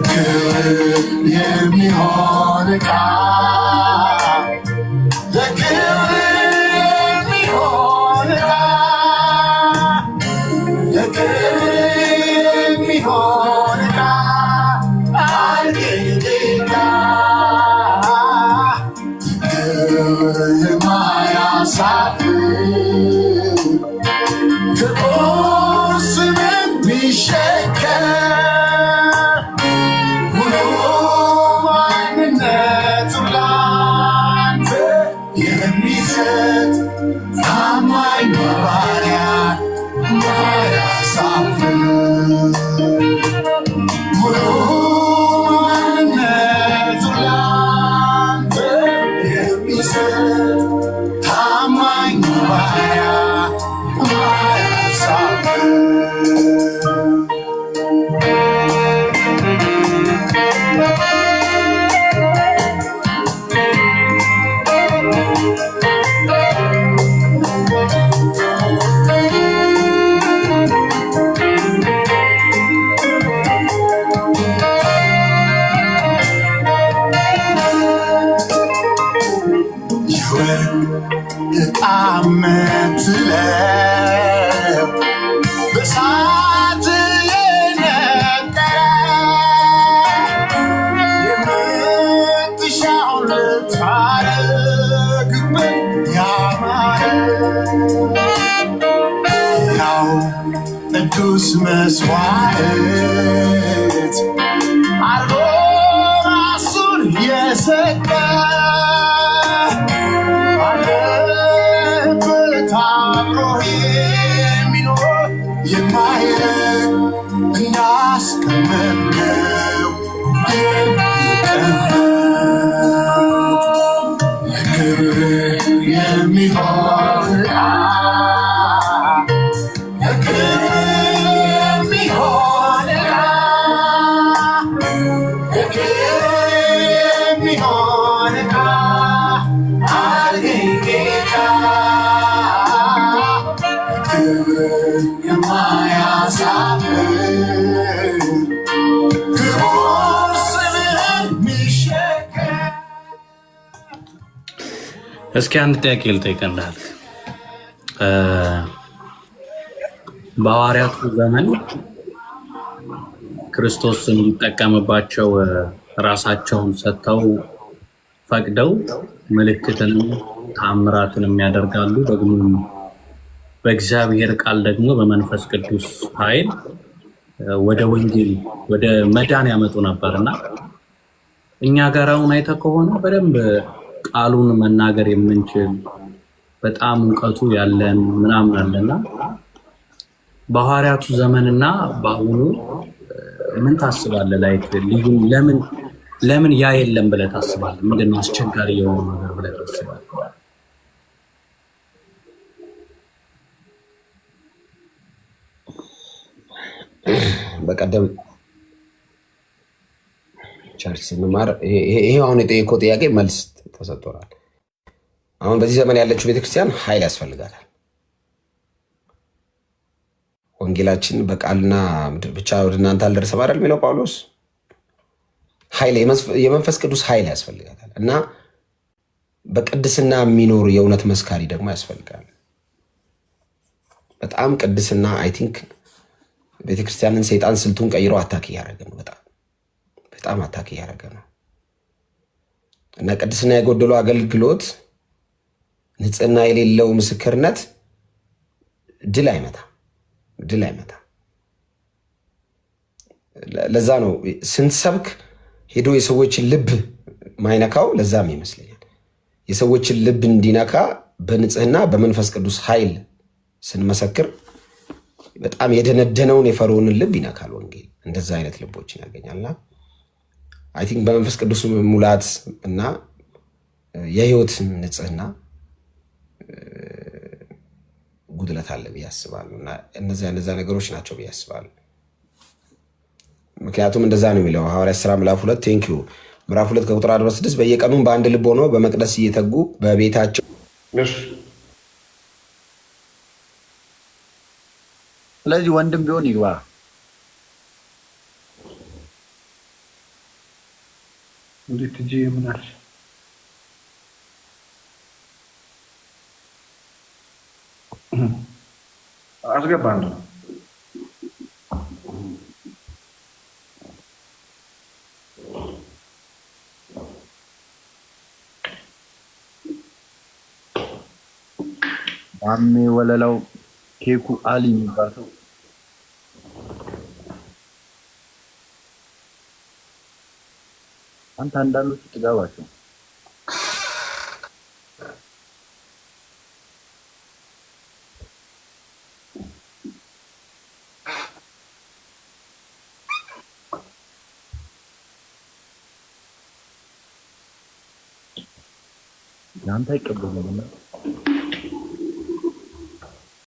ክብር የሚሆን ዕቃ ለክብር የሚሆን ዕቃ ለክብር የሚሆን ዕቃ አድርገኝ ጌታ ክብር የማያሳፍር ጥቁር ስምን ሚሸከም ሙሉ ማንነቱን ላንተ የሚሰጥ ታማኝ ባሪያ ማያሳፍር ሙሉ ማንነቱን ላንተ የሚሰጥ ታማኝ ባሪያ ማያሳፍር የምትለው በእሳት የነጠረ የምትሻውን ልታረግበት ያማረ ያው ቅዱስ መስዋዕት አርጎ ራሱን የሰጠ የማይረግ እንዳስቀመጥነው ለክብር የሚሆን ዕቃ ለክብር የሚሆን ዕቃ ለክብር የሚሆን ዕቃ አድርገኝ ጌታ የማያሳፍር ክቡር ስምህን ሚሸከም። እስኪ አንድ ጥያቄ ልጠይቅልህ። በሐዋርያቱ ዘመን ክርስቶስ እንዲጠቀምባቸው ራሳቸውን ሰጥተው ፈቅደው ምልክትንም ተአምራትንም ያደርጋሉ። ደግሞ በእግዚአብሔር ቃል ደግሞ በመንፈስ ቅዱስ ኃይል ወደ ወንጌል ወደ መዳን ያመጡ ነበርና እኛ ጋር አሁን አይተህ ከሆነ በደንብ ቃሉን መናገር የምንችል በጣም እውቀቱ ያለን ምናምን አለና በሐዋርያቱ ዘመንና በአሁኑ ምን ታስባለህ? ላይክ ለምን ያ የለም ብለህ ታስባለህ? ምንድነው አስቸጋሪ የሆነ ነገር ብለህ ታስባለህ? በቀደም ቸርች ስንማር ይሄ አሁን የጠየቀው ጥያቄ መልስ ተሰጥቶናል። አሁን በዚህ ዘመን ያለችው ቤተክርስቲያን ኃይል ያስፈልጋታል። ወንጌላችን በቃልና ብቻ ወደ እናንተ አልደረሰም አይደል የሚለው ጳውሎስ። ኃይል የመንፈስ ቅዱስ ኃይል ያስፈልጋታል እና በቅድስና የሚኖር የእውነት መስካሪ ደግሞ ያስፈልጋል። በጣም ቅድስና አይ ቲንክ ቤተክርስቲያንን ሰይጣን ስልቱን ቀይሮ አታክ እያደረገ ነው። በጣም አታክ እያደረገ ነው እና ቅድስና የጎደለው አገልግሎት፣ ንጽህና የሌለው ምስክርነት ድል አይመታም። ለዛ ነው ስንሰብክ ሄዶ የሰዎችን ልብ ማይነካው። ለዛም ይመስለኛል የሰዎችን ልብ እንዲነካ በንጽህና በመንፈስ ቅዱስ ኃይል ስንመሰክር በጣም የደነደነውን የፈርዖንን ልብ ይነካል ወንጌል። እንደዛ አይነት ልቦችን ያገኛልና አይ ቲንክ በመንፈስ ቅዱስ ሙላት እና የህይወት ንጽህና ጉድለት አለ ብዬ አስባለሁ። እና እነዛ ነገሮች ናቸው ብዬ አስባለሁ። ምክንያቱም እንደዛ ነው የሚለው ሐዋርያት ሥራ ምዕራፍ 2 ቴንክ ዩ ምዕራፍ 2 ከቁጥር 46 በየቀኑም በአንድ ልብ ሆነው በመቅደስ እየተጉ በቤታቸው። ስለዚህ ወንድም ቢሆን ይግባ እንዴት ትጂ ምናል አስገባን አሜ ወለላው ኬኩ አሊ የሚባለው አንተ አንዳንዶቹ ጥጋባቸው ያንተ አይቀበሉም።